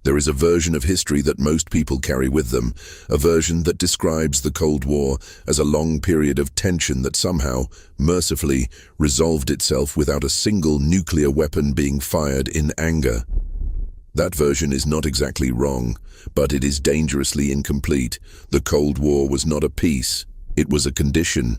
There is a version of history that most people carry with them, a version that describes the Cold War as a long period of tension that somehow, mercifully, resolved itself without a single nuclear weapon being fired in anger. That version is not exactly wrong, but it is dangerously incomplete. The Cold War was not a peace, it was a condition.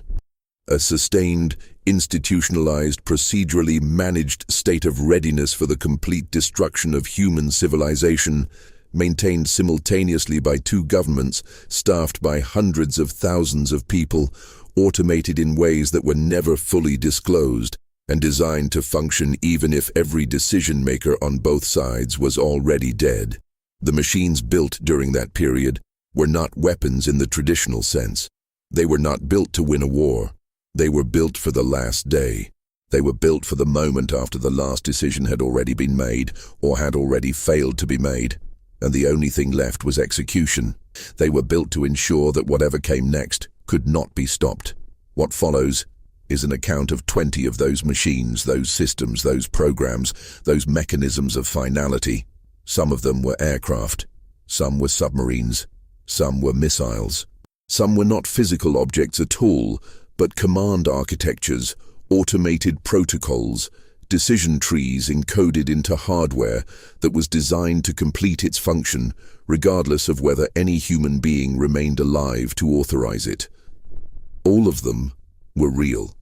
A sustained, institutionalized, procedurally managed state of readiness for the complete destruction of human civilization, maintained simultaneously by two governments, staffed by hundreds of thousands of people, automated in ways that were never fully disclosed, and designed to function even if every decision-maker on both sides was already dead. The machines built during that period were not weapons in the traditional sense. They were not built to win a war. They were built for the last day. They were built for the moment after the last decision had already been made or had already failed to be made, and the only thing left was execution. They were built to ensure that whatever came next could not be stopped. What follows is an account of 20 of those machines, those systems, those programs, those mechanisms of finality. Some of them were aircraft, some were submarines, some were missiles. Some were not physical objects at all, but command architectures, automated protocols, decision trees encoded into hardware that was designed to complete its function, regardless of whether any human being remained alive to authorize it. All of them were real.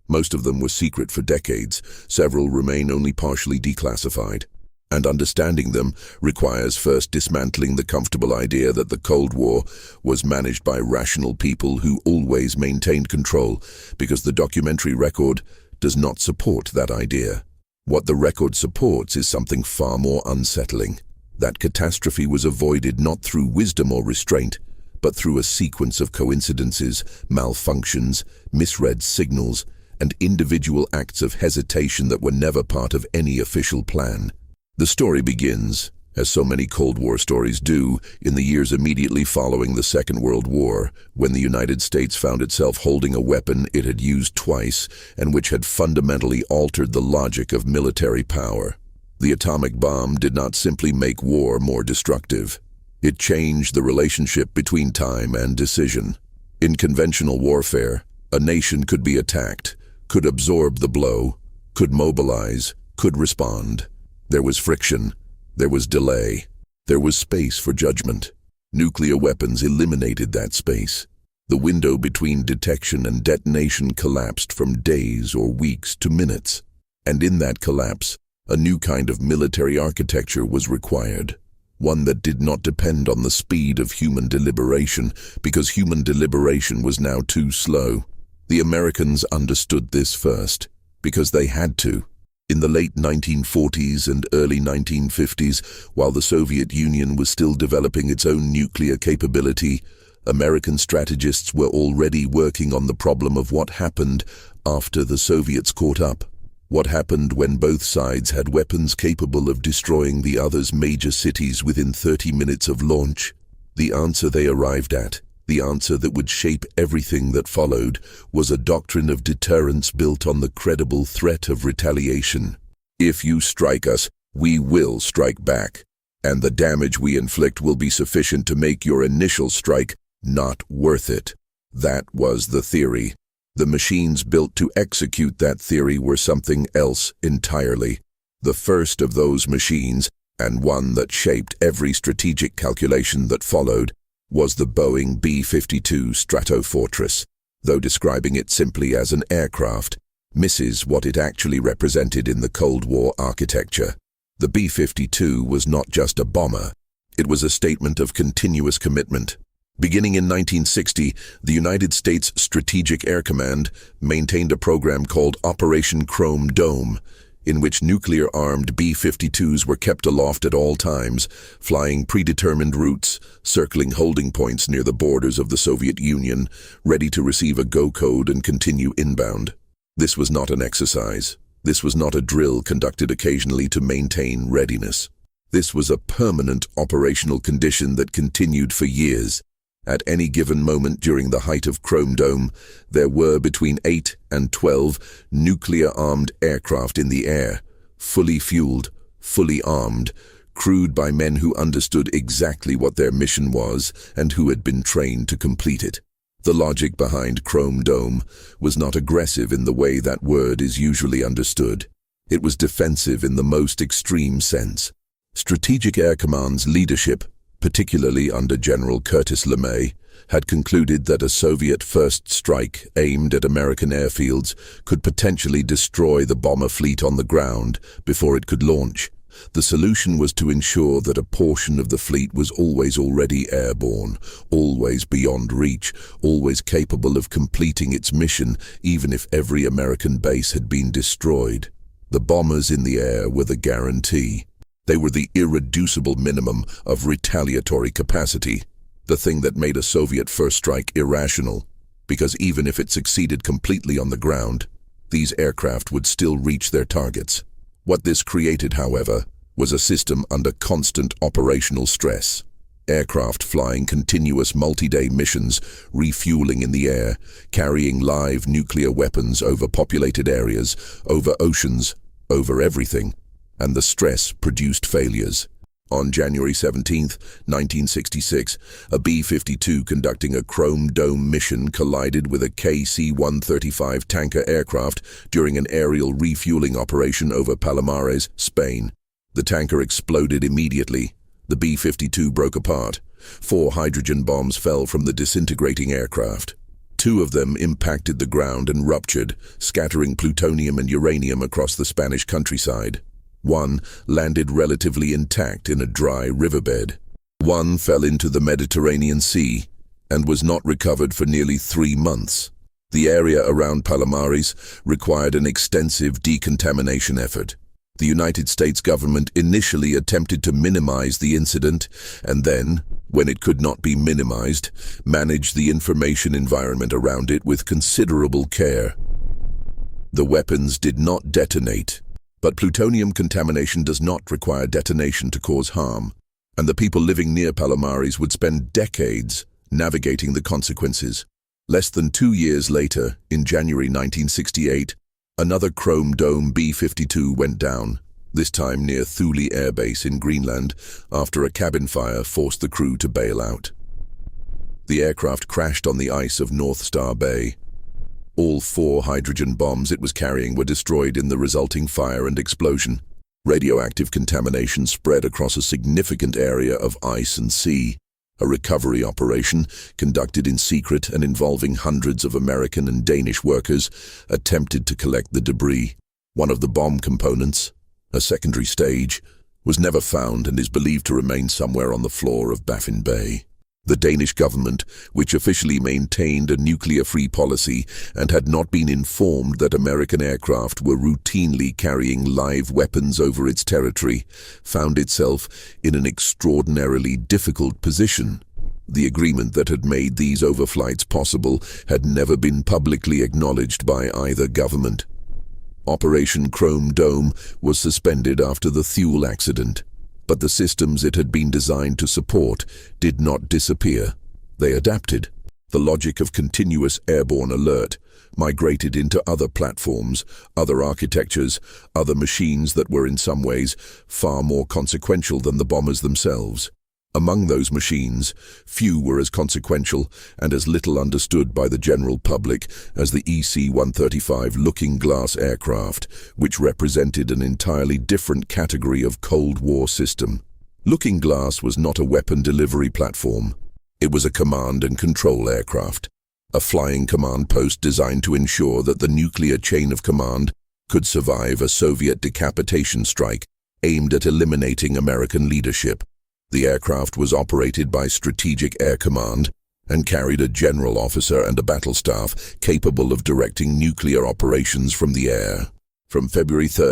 Most of them were secret for decades. Several remain only partially declassified. And understanding them requires first dismantling the comfortable idea that the Cold War was managed by rational people who always maintained control, because the documentary record does not support that idea. What the record supports is something far more unsettling. That catastrophe was avoided not through wisdom or restraint, but through a sequence of coincidences, malfunctions, misread signals, and individual acts of hesitation that were never part of any official plan. The story begins, as so many Cold War stories do, in the years immediately following the Second World War, when the United States found itself holding a weapon it had used twice and which had fundamentally altered the logic of military power. The atomic bomb did not simply make war more destructive. It changed the relationship between time and decision. In conventional warfare, a nation could be attacked, could absorb the blow, could mobilize, could respond. There was friction, there was delay, there was space for judgment. Nuclear weapons eliminated that space. The window between detection and detonation collapsed from days or weeks to minutes. And in that collapse, a new kind of military architecture was required. One that did not depend on the speed of human deliberation, because human deliberation was now too slow. The Americans understood this first, because they had to. In the late 1940s and early 1950s, while the Soviet Union was still developing its own nuclear capability, American strategists were already working on the problem of what happened after the Soviets caught up. What happened when both sides had weapons capable of destroying the other's major cities within 30 minutes of launch? The answer they arrived at, the answer that would shape everything that followed, was a doctrine of deterrence built on the credible threat of retaliation. If you strike us, we will strike back, and the damage we inflict will be sufficient to make your initial strike not worth it. That was the theory. The machines built to execute that theory were something else entirely. The first of those machines, and one that shaped every strategic calculation that followed, was the Boeing B-52 Stratofortress, though describing it simply as an aircraft misses what it actually represented in the Cold War architecture. The B-52 was not just a bomber, it was a statement of continuous commitment. Beginning in 1960, the United States Strategic Air Command maintained a program called Operation Chrome Dome, in which nuclear-armed B-52s were kept aloft at all times, flying predetermined routes, circling holding points near the borders of the Soviet Union, ready to receive a go code and continue inbound. This was not an exercise. This was not a drill conducted occasionally to maintain readiness. This was a permanent operational condition that continued for years. At any given moment during the height of Chrome Dome, there were between 8 and 12 nuclear-armed aircraft in the air, fully fueled, fully armed, crewed by men who understood exactly what their mission was and who had been trained to complete it. The logic behind Chrome Dome was not aggressive in the way that word is usually understood. It was defensive in the most extreme sense. Strategic Air Command's leadership, particularly under General Curtis LeMay, had concluded that a Soviet first strike aimed at American airfields could potentially destroy the bomber fleet on the ground before it could launch. The solution was to ensure that a portion of the fleet was always already airborne, always beyond reach, always capable of completing its mission, even if every American base had been destroyed. The bombers in the air were the guarantee. They were the irreducible minimum of retaliatory capacity, the thing that made a Soviet first strike irrational, because even if it succeeded completely on the ground, these aircraft would still reach their targets. What this created, however, was a system under constant operational stress. Aircraft flying continuous multi-day missions, refueling in the air, carrying live nuclear weapons over populated areas, over oceans, over everything, and the stress produced failures. On January 17, 1966, a B-52 conducting a Chrome Dome mission collided with a KC-135 tanker aircraft during an aerial refueling operation over Palomares, Spain. The tanker exploded immediately. The B-52 broke apart. 4 hydrogen bombs fell from the disintegrating aircraft. 2 of them impacted the ground and ruptured, scattering plutonium and uranium across the Spanish countryside. 1 landed relatively intact in a dry riverbed. 1 fell into the Mediterranean Sea and was not recovered for nearly 3 months. The area around Palomares required an extensive decontamination effort. The United States government initially attempted to minimize the incident and then, when it could not be minimized, managed the information environment around it with considerable care. The weapons did not detonate. But plutonium contamination does not require detonation to cause harm, and the people living near Palomares would spend decades navigating the consequences. Less than 2 years later, in January 1968, another Chrome Dome B-52 went down, this time near Thule Air Base in Greenland, after a cabin fire forced the crew to bail out. The aircraft crashed on the ice of North Star Bay. All 4 hydrogen bombs it was carrying were destroyed in the resulting fire and explosion. Radioactive contamination spread across a significant area of ice and sea. A recovery operation, conducted in secret and involving hundreds of American and Danish workers, attempted to collect the debris. One of the bomb components, a secondary stage, was never found and is believed to remain somewhere on the floor of Baffin Bay. The Danish government, which officially maintained a nuclear-free policy and had not been informed that American aircraft were routinely carrying live weapons over its territory, found itself in an extraordinarily difficult position. The agreement that had made these overflights possible had never been publicly acknowledged by either government. Operation Chrome Dome was suspended after the Thule accident. But the systems it had been designed to support did not disappear. They adapted. The logic of continuous airborne alert migrated into other platforms, other architectures, other machines that were in some ways far more consequential than the bombers themselves. Among those machines, few were as consequential and as little understood by the general public as the EC-135 Looking Glass aircraft, which represented an entirely different category of Cold War system. Looking Glass was not a weapon delivery platform. It was a command and control aircraft, a flying command post designed to ensure that the nuclear chain of command could survive a Soviet decapitation strike aimed at eliminating American leadership. The aircraft was operated by Strategic Air Command and carried a general officer and a battle staff capable of directing nuclear operations from the air. From February 3,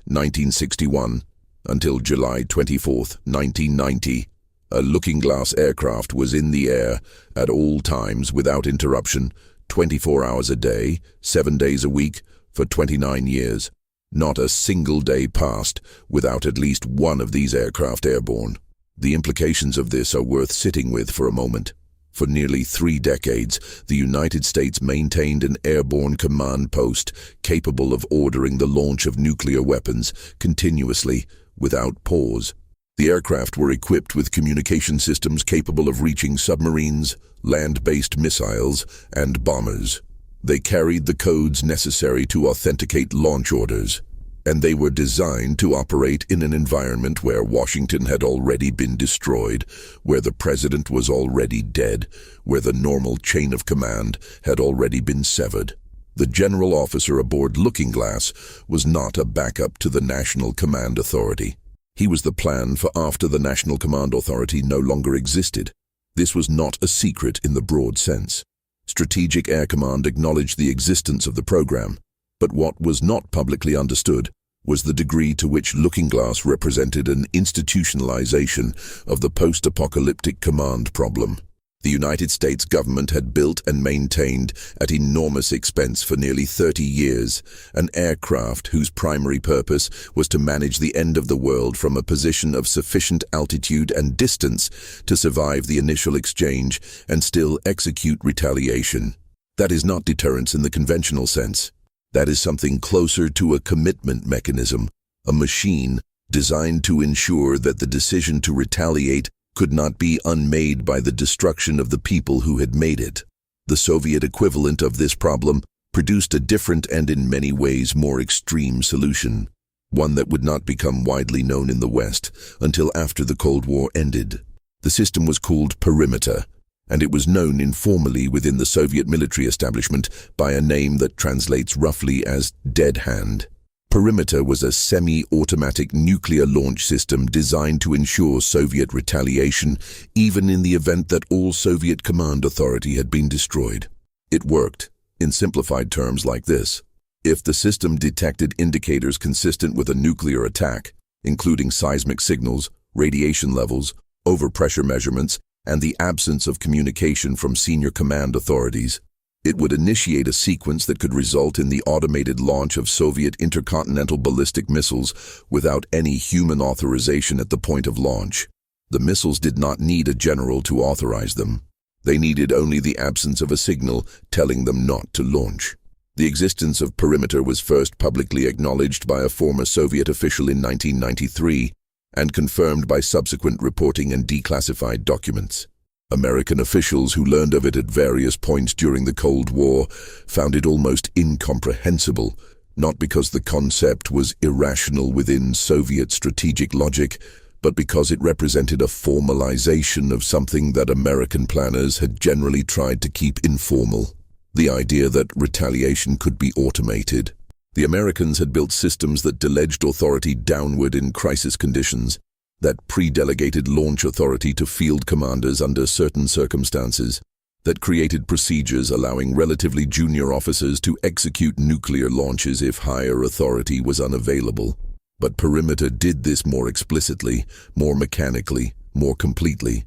1961, until July 24, 1990, a Looking Glass aircraft was in the air at all times without interruption, 24 hours a day, 7 days a week, for 29 years. Not a single day passed without at least one of these aircraft airborne. The implications of this are worth sitting with for a moment. For nearly 3 decades, the United States maintained an airborne command post capable of ordering the launch of nuclear weapons continuously, without pause. The aircraft were equipped with communication systems capable of reaching submarines, land-based missiles, and bombers. They carried the codes necessary to authenticate launch orders, and they were designed to operate in an environment where Washington had already been destroyed, where the president was already dead, where the normal chain of command had already been severed. The general officer aboard Looking Glass was not a backup to the National Command Authority. He was the plan for after the National Command Authority no longer existed. This was not a secret in the broad sense. Strategic Air Command acknowledged the existence of the program, but what was not publicly understood was the degree to which Looking Glass represented an institutionalization of the post-apocalyptic command problem. The United States government had built and maintained, at enormous expense for nearly 30 years, an aircraft whose primary purpose was to manage the end of the world from a position of sufficient altitude and distance to survive the initial exchange and still execute retaliation. That is not deterrence in the conventional sense. That is something closer to a commitment mechanism, a machine designed to ensure that the decision to retaliate could not be unmade by the destruction of the people who had made it. The Soviet equivalent of this problem produced a different and in many ways more extreme solution, one that would not become widely known in the West until after the Cold War ended. The system was called perimeter, and it was known informally within the Soviet military establishment by a name that translates roughly as dead hand. Perimeter was a semi-automatic nuclear launch system designed to ensure Soviet retaliation even in the event that all Soviet command authority had been destroyed. It worked, in simplified terms, like this. If the system detected indicators consistent with a nuclear attack, including seismic signals, radiation levels, overpressure measurements, and the absence of communication from senior command authorities, it would initiate a sequence that could result in the automated launch of Soviet intercontinental ballistic missiles without any human authorization at the point of launch. The missiles did not need a general to authorize them. They needed only the absence of a signal telling them not to launch. The existence of perimeter was first publicly acknowledged by a former Soviet official in 1993 and confirmed by subsequent reporting and declassified documents. American officials who learned of it at various points during the Cold War found it almost incomprehensible, not because the concept was irrational within Soviet strategic logic, but because it represented a formalization of something that American planners had generally tried to keep informal: the idea that retaliation could be automated. The Americans had built systems that deleged authority downward in crisis conditions, that pre-delegated launch authority to field commanders under certain circumstances, that created procedures allowing relatively junior officers to execute nuclear launches if higher authority was unavailable. But perimeter did this more explicitly, more mechanically, more completely.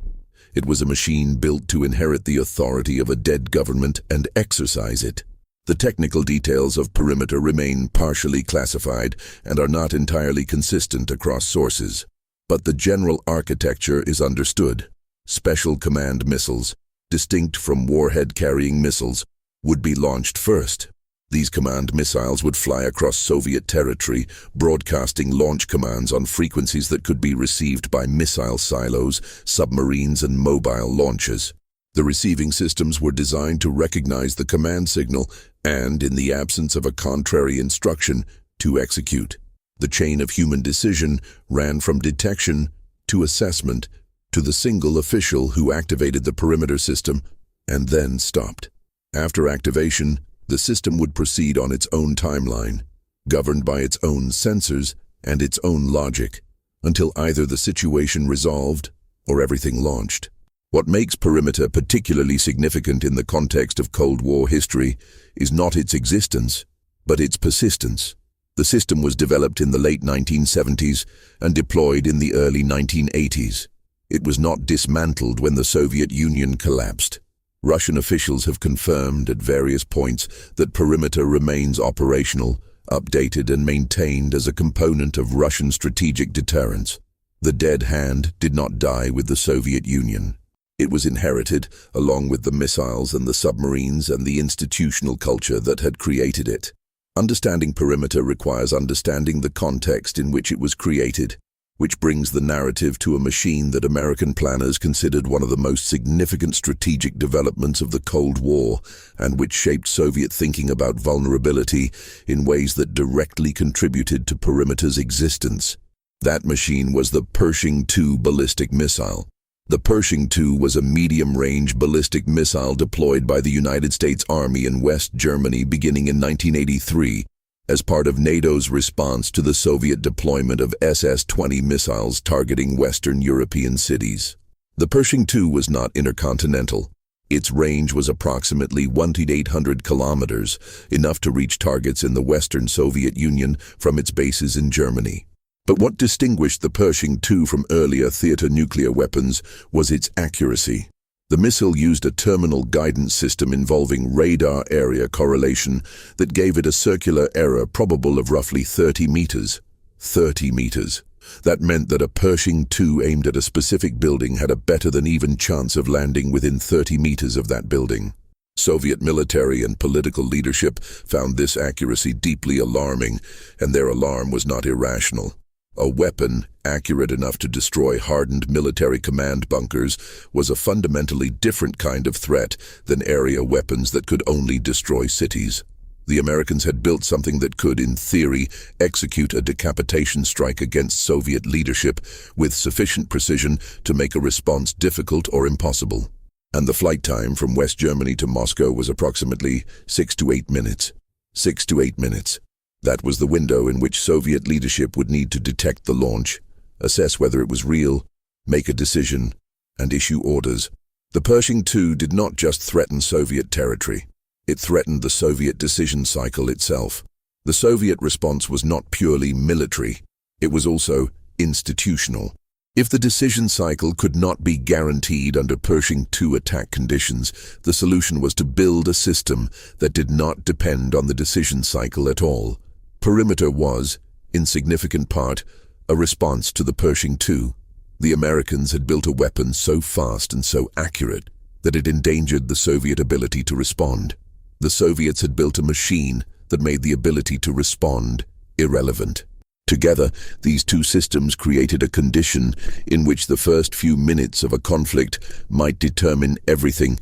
It was a machine built to inherit the authority of a dead government and exercise it. The technical details of perimeter remain partially classified and are not entirely consistent across sources. But the general architecture is understood. Special command missiles, distinct from warhead-carrying missiles, would be launched first. These command missiles would fly across Soviet territory, broadcasting launch commands on frequencies that could be received by missile silos, submarines, and mobile launches. The receiving systems were designed to recognize the command signal and, in the absence of a contrary instruction, to execute. The chain of human decision ran from detection to assessment to the single official who activated the perimeter system and then stopped. After activation, the system would proceed on its own timeline, governed by its own sensors and its own logic, until either the situation resolved or everything launched. What makes perimeter particularly significant in the context of Cold War history is not its existence, but its persistence. The system was developed in the late 1970s and deployed in the early 1980s. It was not dismantled when the Soviet Union collapsed. Russian officials have confirmed at various points that perimeter remains operational, updated and maintained as a component of Russian strategic deterrence. The dead hand did not die with the Soviet Union. It was inherited, along with the missiles and the submarines and the institutional culture that had created it. Understanding perimeter requires understanding the context in which it was created. which brings the narrative to a machine that American planners considered one of the most significant strategic developments of the Cold War, and which shaped Soviet thinking about vulnerability in ways that directly contributed to Perimeter's existence. That machine was the Pershing II ballistic missile. The Pershing II was a medium-range ballistic missile deployed by the United States Army in West Germany beginning in 1983, as part of NATO's response to the Soviet deployment of SS-20 missiles targeting Western European cities. The Pershing II was not intercontinental. Its range was approximately 1,800 kilometers, enough to reach targets in the Western Soviet Union from its bases in Germany. But what distinguished the Pershing II from earlier theater nuclear weapons was its accuracy. The missile used a terminal guidance system involving radar area correlation that gave it a circular error probable of roughly 30 meters. 30 meters. That meant that a Pershing II aimed at a specific building had a better-than-even chance of landing within 30 meters of that building. Soviet military and political leadership found this accuracy deeply alarming, and their alarm was not irrational. A weapon accurate enough to destroy hardened military command bunkers was a fundamentally different kind of threat than area weapons that could only destroy cities. The Americans had built something that could, in theory, execute a decapitation strike against Soviet leadership with sufficient precision to make a response difficult or impossible. And the flight time from West Germany to Moscow was approximately 6 to 8 minutes. 6 to 8 minutes. That was the window in which Soviet leadership would need to detect the launch, assess whether it was real, make a decision, and issue orders. The Pershing II did not just threaten Soviet territory. It threatened the Soviet decision cycle itself. The Soviet response was not purely military. It was also institutional. If the decision cycle could not be guaranteed under Pershing II attack conditions, the solution was to build a system that did not depend on the decision cycle at all. Perimeter was, in significant part, a response to the Pershing II. The Americans had built a weapon so fast and so accurate that it endangered the Soviet ability to respond. The Soviets had built a machine that made the ability to respond irrelevant. Together, these two systems created a condition in which the first few minutes of a conflict might determine everything,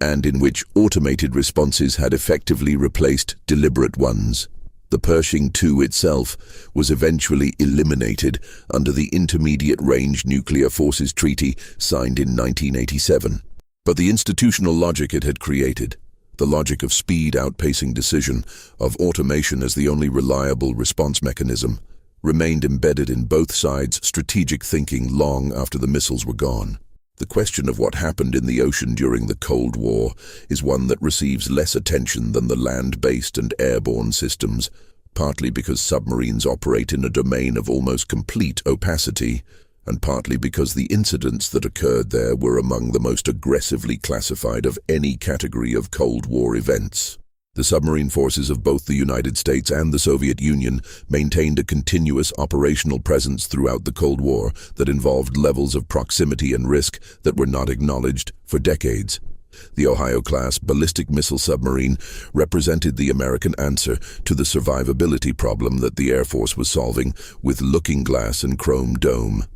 and in which automated responses had effectively replaced deliberate ones. The Pershing II itself was eventually eliminated under the Intermediate Range Nuclear Forces Treaty signed in 1987. But the institutional logic it had created, the logic of speed outpacing decision, of automation as the only reliable response mechanism, remained embedded in both sides' strategic thinking long after the missiles were gone. The question of what happened in the ocean during the Cold War is one that receives less attention than the land-based and airborne systems, partly because submarines operate in a domain of almost complete opacity, and partly because the incidents that occurred there were among the most aggressively classified of any category of Cold War events. The submarine forces of both the United States and the Soviet Union maintained a continuous operational presence throughout the Cold War that involved levels of proximity and risk that were not acknowledged for decades. The Ohio-class ballistic missile submarine represented the American answer to the survivability problem that the Air Force was solving with Looking Glass and Chrome Dome.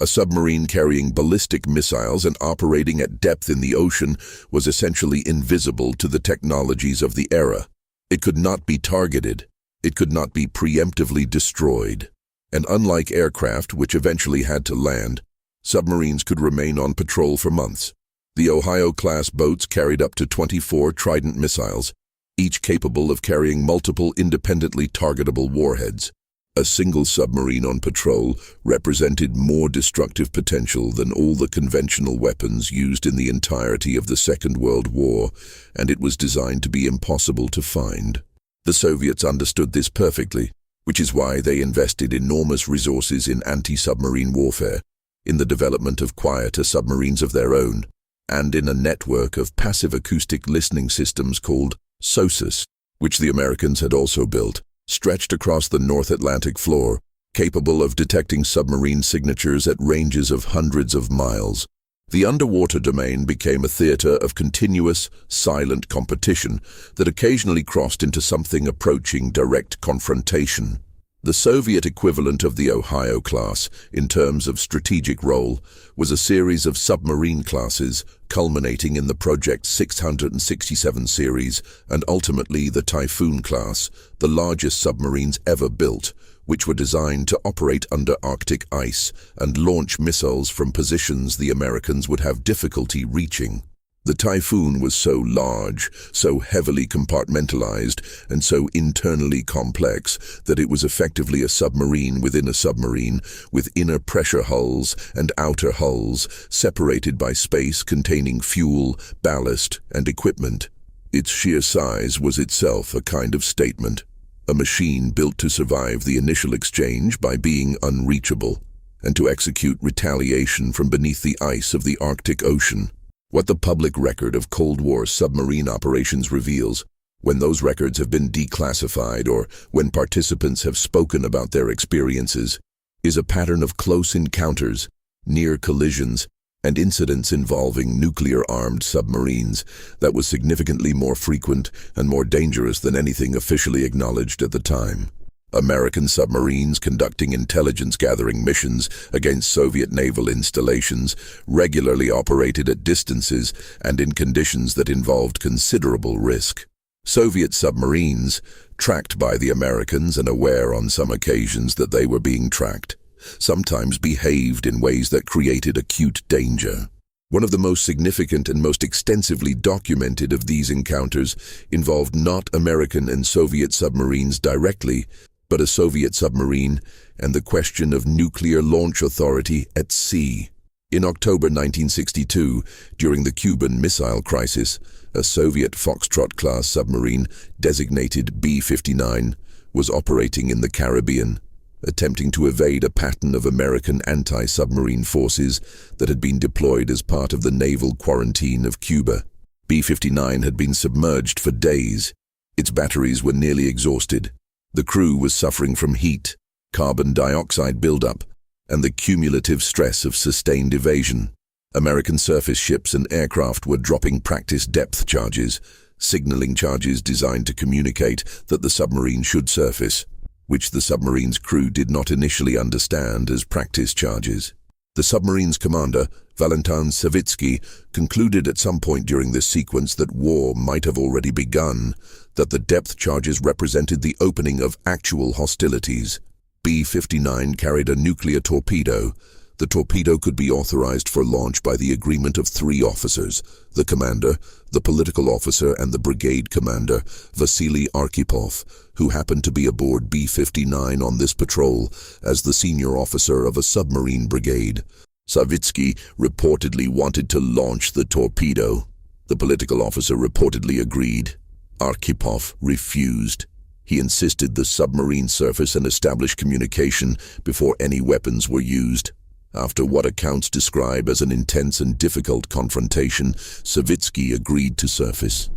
A submarine carrying ballistic missiles and operating at depth in the ocean was essentially invisible to the technologies of the era. It could not be targeted. It could not be preemptively destroyed. And unlike aircraft, which eventually had to land, submarines could remain on patrol for months. The Ohio-class boats carried up to 24 Trident missiles, each capable of carrying multiple independently targetable warheads. A single submarine on patrol represented more destructive potential than all the conventional weapons used in the entirety of the Second World War, and it was designed to be impossible to find. The Soviets understood this perfectly, which is why they invested enormous resources in anti-submarine warfare, in the development of quieter submarines of their own, and in a network of passive acoustic listening systems called SOSUS, which the Americans had also built, stretched across the North Atlantic floor, capable of detecting submarine signatures at ranges of hundreds of miles. The underwater domain became a theater of continuous, silent competition that occasionally crossed into something approaching direct confrontation. The Soviet equivalent of the Ohio class, in terms of strategic role, was a series of submarine classes culminating in the Project 667 series and ultimately the Typhoon class, the largest submarines ever built, which were designed to operate under Arctic ice and launch missiles from positions the Americans would have difficulty reaching. The Typhoon was so large, so heavily compartmentalized, and so internally complex that it was effectively a submarine within a submarine, with inner pressure hulls and outer hulls separated by space containing fuel, ballast, and equipment. Its sheer size was itself a kind of statement, a machine built to survive the initial exchange by being unreachable, and to execute retaliation from beneath the ice of the Arctic Ocean. What the public record of Cold War submarine operations reveals, when those records have been declassified or when participants have spoken about their experiences, is a pattern of close encounters, near collisions, and incidents involving nuclear-armed submarines that was significantly more frequent and more dangerous than anything officially acknowledged at the time. American submarines conducting intelligence-gathering missions against Soviet naval installations regularly operated at distances and in conditions that involved considerable risk. Soviet submarines, tracked by the Americans and aware on some occasions that they were being tracked, sometimes behaved in ways that created acute danger. One of the most significant and most extensively documented of these encounters involved not American and Soviet submarines directly, but a Soviet submarine and the question of nuclear launch authority at sea. In October 1962, during the Cuban Missile Crisis, a Soviet Foxtrot-class submarine, designated B-59, was operating in the Caribbean, attempting to evade a pattern of American anti-submarine forces that had been deployed as part of the naval quarantine of Cuba. B-59 had been submerged for days. Its batteries were nearly exhausted. The crew was suffering from heat, carbon dioxide buildup, and the cumulative stress of sustained evasion. American surface ships and aircraft were dropping practice depth charges, signaling charges designed to communicate that the submarine should surface, which the submarine's crew did not initially understand as practice charges. The submarine's commander, Valentin Savitsky, concluded at some point during this sequence that war might have already begun, that the depth charges represented the opening of actual hostilities. B-59 carried a nuclear torpedo. The torpedo could be authorized for launch by the agreement of 3 officers: the commander, the political officer, and the brigade commander, Vasily Arkhipov, who happened to be aboard B-59 on this patrol as the senior officer of a submarine brigade. Savitsky reportedly wanted to launch the torpedo. The political officer reportedly agreed. Arkhipov refused. He insisted the submarine surface and establish communication before any weapons were used. After what accounts describe as an intense and difficult confrontation, Savitsky agreed to surface.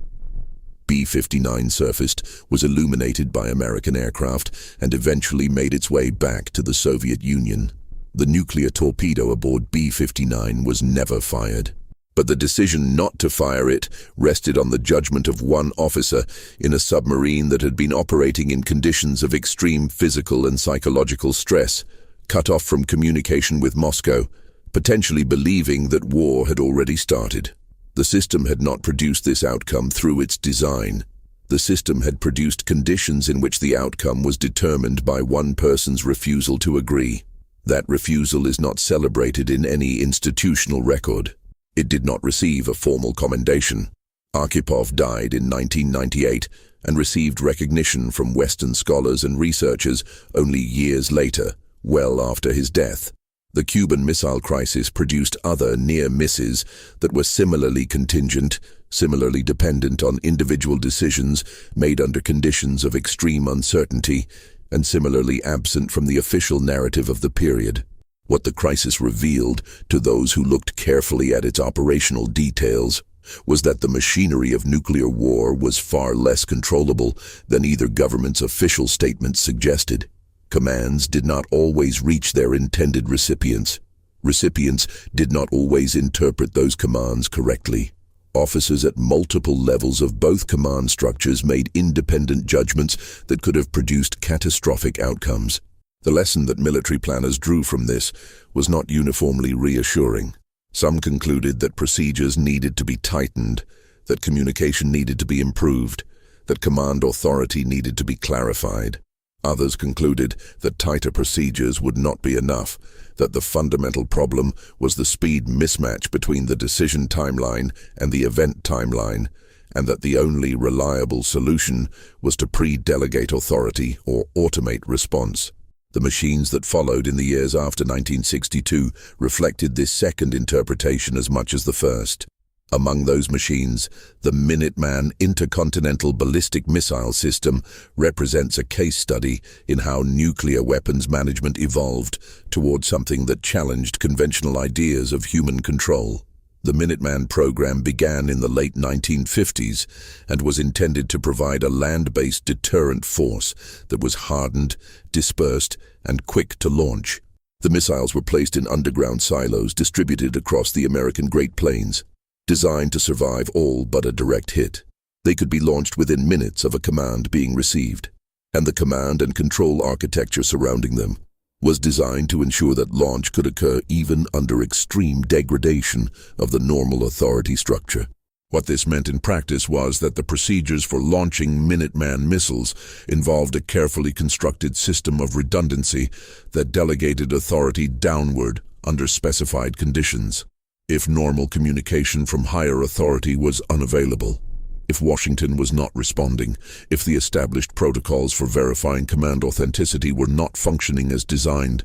B-59 surfaced, was illuminated by American aircraft, and eventually made its way back to the Soviet Union. The nuclear torpedo aboard B-59 was never fired. But the decision not to fire it rested on the judgment of one officer in a submarine that had been operating in conditions of extreme physical and psychological stress, cut off from communication with Moscow, potentially believing that war had already started. The system had not produced this outcome through its design. The system had produced conditions in which the outcome was determined by one person's refusal to agree. That refusal is not celebrated in any institutional record. It did not receive a formal commendation. Arkhipov died in 1998 and received recognition from Western scholars and researchers only years later, well after his death. The Cuban Missile Crisis produced other near misses that were similarly contingent, similarly dependent on individual decisions made under conditions of extreme uncertainty, and similarly absent from the official narrative of the period. What the crisis revealed to those who looked carefully at its operational details was that the machinery of nuclear war was far less controllable than either government's official statements suggested. Commands did not always reach their intended recipients. Recipients did not always interpret those commands correctly. Officers at multiple levels of both command structures made independent judgments that could have produced catastrophic outcomes. The lesson that military planners drew from this was not uniformly reassuring. Some concluded that procedures needed to be tightened, that communication needed to be improved, that command authority needed to be clarified. Others concluded that tighter procedures would not be enough, that the fundamental problem was the speed mismatch between the decision timeline and the event timeline, and that the only reliable solution was to pre-delegate authority or automate response. The machines that followed in the years after 1962 reflected this second interpretation as much as the first. Among those machines, the Minuteman Intercontinental Ballistic Missile System represents a case study in how nuclear weapons management evolved toward something that challenged conventional ideas of human control. The Minuteman program began in the late 1950s and was intended to provide a land-based deterrent force that was hardened, dispersed, and quick to launch. The missiles were placed in underground silos distributed across the American Great Plains, designed to survive all but a direct hit. They could be launched within minutes of a command being received, and the command and control architecture surrounding them was designed to ensure that launch could occur even under extreme degradation of the normal authority structure. What this meant in practice was that the procedures for launching Minuteman missiles involved a carefully constructed system of redundancy that delegated authority downward under specified conditions. If normal communication from higher authority was unavailable, if Washington was not responding, if the established protocols for verifying command authenticity were not functioning as designed,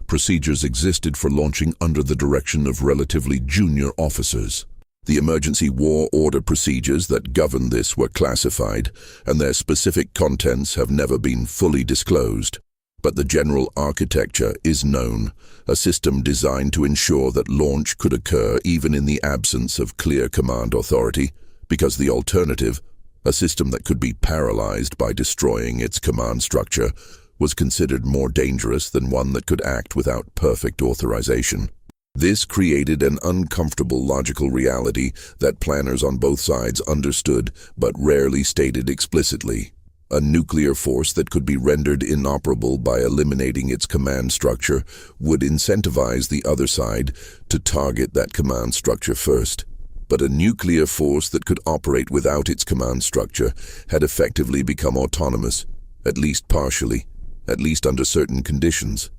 procedures existed for launching under the direction of relatively junior officers. The emergency war order procedures that govern this were classified, and their specific contents have never been fully disclosed. But the general architecture is known, a system designed to ensure that launch could occur even in the absence of clear command authority, because the alternative, a system that could be paralyzed by destroying its command structure, was considered more dangerous than one that could act without perfect authorization. This created an uncomfortable logical reality that planners on both sides understood but rarely stated explicitly. A nuclear force that could be rendered inoperable by eliminating its command structure would incentivize the other side to target that command structure first. But a nuclear force that could operate without its command structure had effectively become autonomous, at least partially, at least under certain conditions.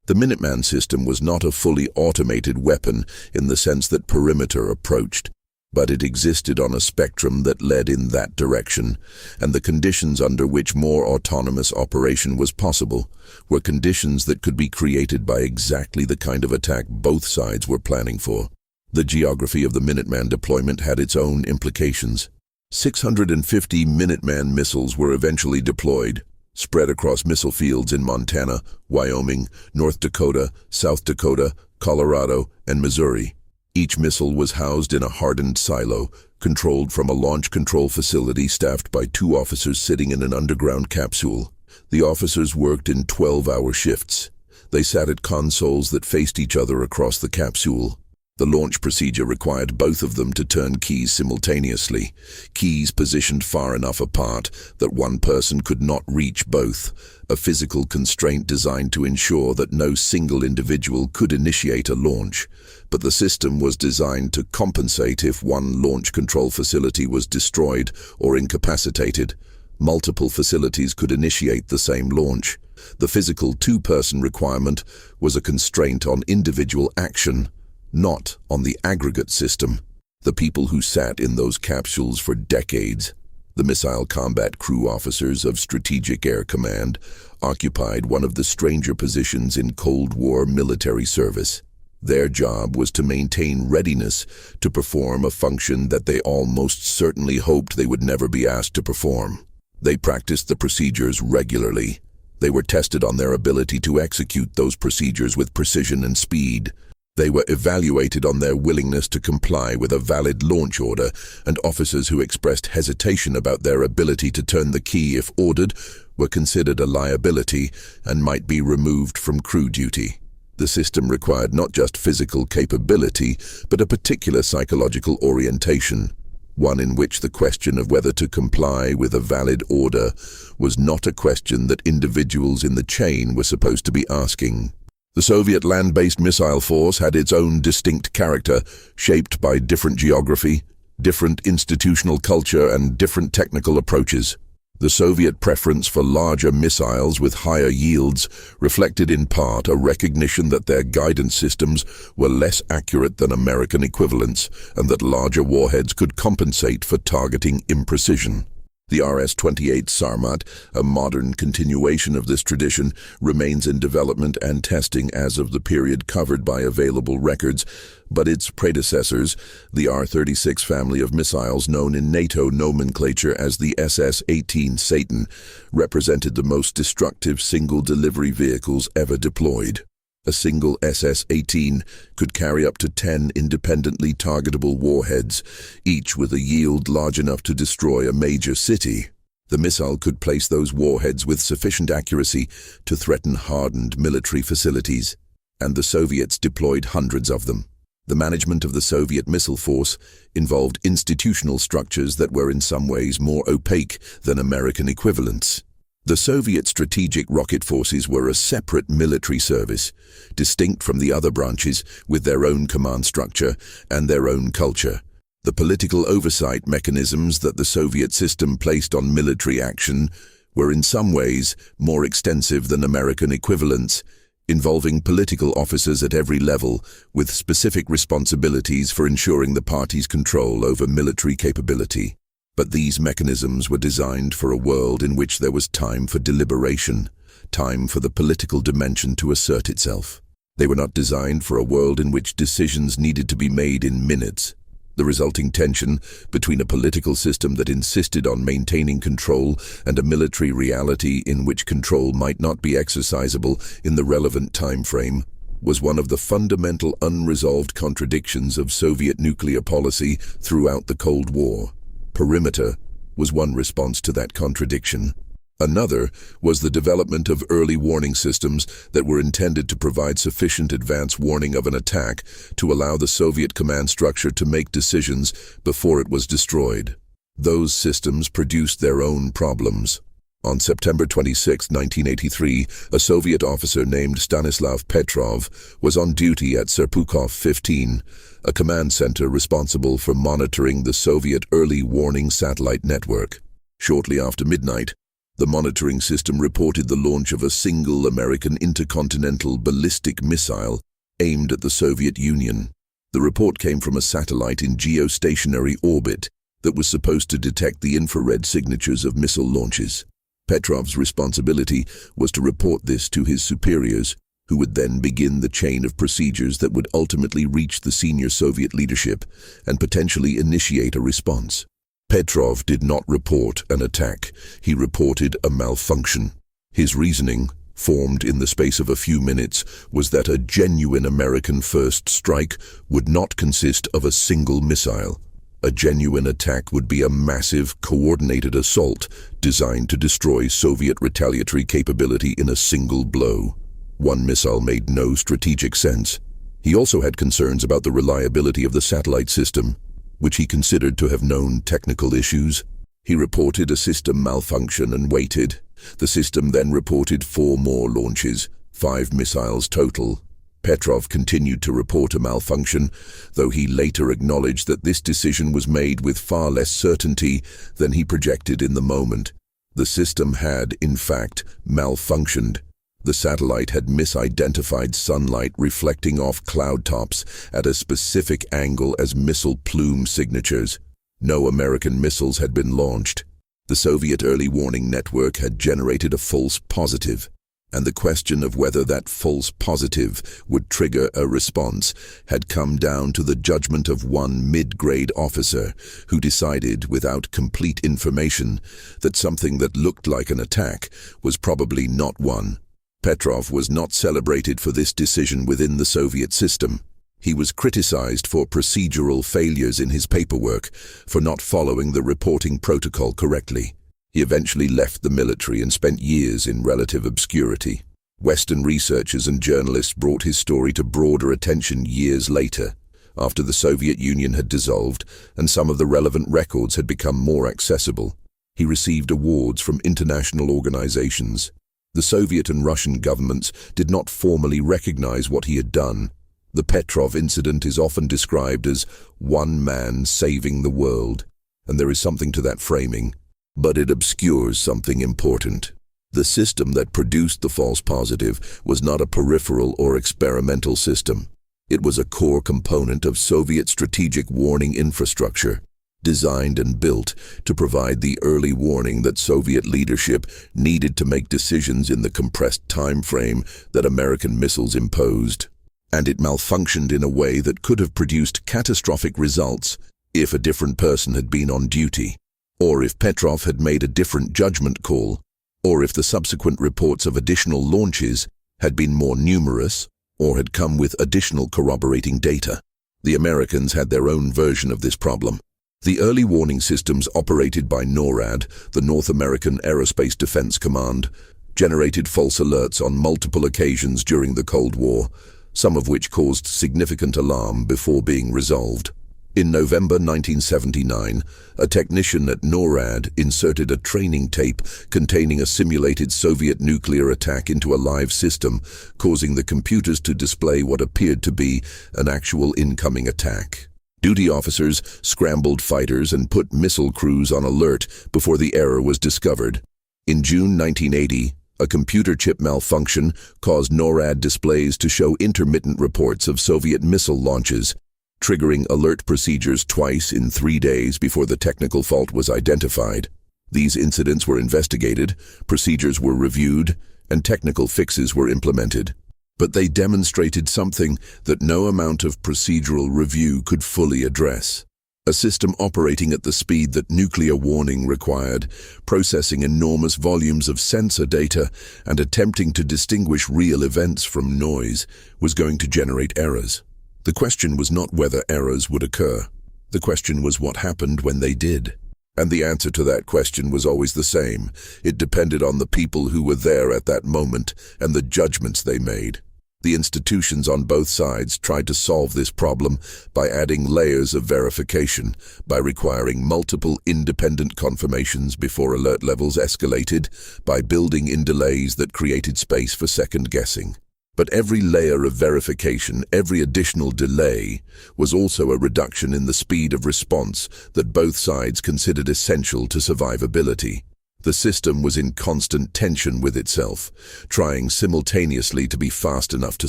The Minuteman system was not a fully automated weapon in the sense that perimeter approached, but it existed on a spectrum that led in that direction, and the conditions under which more autonomous operation was possible were conditions that could be created by exactly the kind of attack both sides were planning for. The geography of the Minuteman deployment had its own implications. 650 Minuteman missiles were eventually deployed, spread across missile fields in Montana, Wyoming, North Dakota, South Dakota, Colorado, and Missouri. Each missile was housed in a hardened silo, controlled from a launch control facility staffed by 2 officers sitting in an underground capsule. The officers worked in 12-hour shifts. They sat at consoles that faced each other across the capsule. The launch procedure required both of them to turn keys simultaneously, keys positioned far enough apart that one person could not reach both, a physical constraint designed to ensure that no single individual could initiate a launch. But the system was designed to compensate if one launch control facility was destroyed or incapacitated. Multiple facilities could initiate the same launch. The physical 2-person requirement was a constraint on individual action, not on the aggregate system. The people who sat in those capsules for decades, the missile combat crew officers of Strategic Air Command, occupied one of the stranger positions in Cold War military service. Their job was to maintain readiness to perform a function that they almost certainly hoped they would never be asked to perform. They practiced the procedures regularly. They were tested on their ability to execute those procedures with precision and speed. They were evaluated on their willingness to comply with a valid launch order, and officers who expressed hesitation about their ability to turn the key if ordered were considered a liability and might be removed from crew duty. The system required not just physical capability, but a particular psychological orientation, one in which the question of whether to comply with a valid order was not a question that individuals in the chain were supposed to be asking. The Soviet land-based missile force had its own distinct character, shaped by different geography, different institutional culture, and different technical approaches. The Soviet preference for larger missiles with higher yields reflected in part a recognition that their guidance systems were less accurate than American equivalents, and that larger warheads could compensate for targeting imprecision. The RS-28 Sarmat, a modern continuation of this tradition, remains in development and testing as of the period covered by available records, but its predecessors, the R-36 family of missiles known in NATO nomenclature as the SS-18 Satan, represented the most destructive single-delivery vehicles ever deployed. A single SS-18 could carry up to 10 independently targetable warheads, each with a yield large enough to destroy a major city. The missile could place those warheads with sufficient accuracy to threaten hardened military facilities, and the Soviets deployed hundreds of them. The management of the Soviet missile force involved institutional structures that were in some ways more opaque than American equivalents. The Soviet strategic rocket forces were a separate military service, distinct from the other branches, with their own command structure and their own culture. The political oversight mechanisms that the Soviet system placed on military action were in some ways more extensive than American equivalents, involving political officers at every level with specific responsibilities for ensuring the party's control over military capability. But these mechanisms were designed for a world in which there was time for deliberation, time for the political dimension to assert itself. They were not designed for a world in which decisions needed to be made in minutes. The resulting tension between a political system that insisted on maintaining control and a military reality in which control might not be exercisable in the relevant time frame was one of the fundamental unresolved contradictions of Soviet nuclear policy throughout the Cold War. Perimeter was one response to that contradiction. Another was the development of early warning systems that were intended to provide sufficient advance warning of an attack to allow the Soviet command structure to make decisions before it was destroyed. Those systems produced their own problems. On September 26, 1983, a Soviet officer named Stanislav Petrov was on duty at Serpukhov 15, a command center responsible for monitoring the Soviet early warning satellite network. Shortly after midnight, the monitoring system reported the launch of a single American intercontinental ballistic missile aimed at the Soviet Union. The report came from a satellite in geostationary orbit that was supposed to detect the infrared signatures of missile launches. Petrov's responsibility was to report this to his superiors, who would then begin the chain of procedures that would ultimately reach the senior Soviet leadership and potentially initiate a response. Petrov did not report an attack. He reported a malfunction. His reasoning, formed in the space of a few minutes, was that a genuine American first strike would not consist of a single missile. A genuine attack would be a massive, coordinated assault designed to destroy Soviet retaliatory capability in a single blow. One missile made no strategic sense. He also had concerns about the reliability of the satellite system, which he considered to have known technical issues. He reported a system malfunction and waited. The system then reported 4 more launches, 5 missiles total. Petrov continued to report a malfunction, though he later acknowledged that this decision was made with far less certainty than he projected in the moment. The system had, in fact, malfunctioned. The satellite had misidentified sunlight reflecting off cloud tops at a specific angle as missile plume signatures. No American missiles had been launched. The Soviet early warning network had generated a false positive, and the question of whether that false positive would trigger a response had come down to the judgment of one mid-grade officer who decided, without complete information, that something that looked like an attack was probably not one. Petrov was not celebrated for this decision within the Soviet system. He was criticized for procedural failures in his paperwork, for not following the reporting protocol correctly. He eventually left the military and spent years in relative obscurity. Western researchers and journalists brought his story to broader attention years later, after the Soviet Union had dissolved and some of the relevant records had become more accessible. He received awards from international organizations. The Soviet and Russian governments did not formally recognize what he had done. The Petrov incident is often described as one man saving the world, and there is something to that framing, but it obscures something important. The system that produced the false positive was not a peripheral or experimental system. It was a core component of Soviet strategic warning infrastructure, designed and built to provide the early warning that Soviet leadership needed to make decisions in the compressed time frame that American missiles imposed. And it malfunctioned in a way that could have produced catastrophic results if a different person had been on duty, or if Petrov had made a different judgment call, or if the subsequent reports of additional launches had been more numerous or had come with additional corroborating data. The Americans had their own version of this problem. The early warning systems operated by NORAD, the North American Aerospace Defense Command, generated false alerts on multiple occasions during the Cold War, some of which caused significant alarm before being resolved. In November 1979, a technician at NORAD inserted a training tape containing a simulated Soviet nuclear attack into a live system, causing the computers to display what appeared to be an actual incoming attack. Duty officers scrambled fighters and put missile crews on alert before the error was discovered. In June 1980, a computer chip malfunction caused NORAD displays to show intermittent reports of Soviet missile launches, triggering alert procedures twice in 3 days before the technical fault was identified. These incidents were investigated, procedures were reviewed, and technical fixes were implemented. But they demonstrated something that no amount of procedural review could fully address. A system operating at the speed that nuclear warning required, processing enormous volumes of sensor data and attempting to distinguish real events from noise, was going to generate errors. The question was not whether errors would occur. The question was what happened when they did. And the answer to that question was always the same. It depended on the people who were there at that moment and the judgments they made. The institutions on both sides tried to solve this problem by adding layers of verification, by requiring multiple independent confirmations before alert levels escalated, by building in delays that created space for second guessing. But every layer of verification, every additional delay, was also a reduction in the speed of response that both sides considered essential to survivability. The system was in constant tension with itself, trying simultaneously to be fast enough to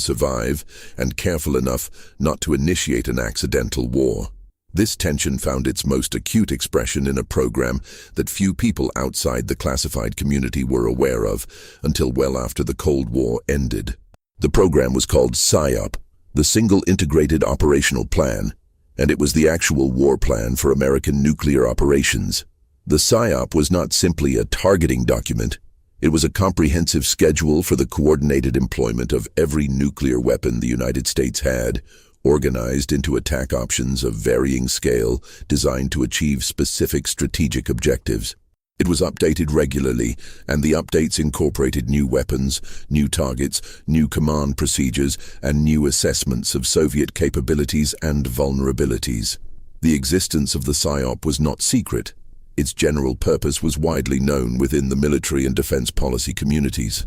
survive and careful enough not to initiate an accidental war. This tension found its most acute expression in a program that few people outside the classified community were aware of until well after the Cold War ended. The program was called PSYOP, the Single Integrated Operational Plan, and it was the actual war plan for American nuclear operations. The PSYOP was not simply a targeting document. It was a comprehensive schedule for the coordinated employment of every nuclear weapon the United States had, organized into attack options of varying scale, designed to achieve specific strategic objectives. It was updated regularly, and the updates incorporated new weapons, new targets, new command procedures, and new assessments of Soviet capabilities and vulnerabilities. The existence of the PSYOP was not secret. Its general purpose was widely known within the military and defense policy communities.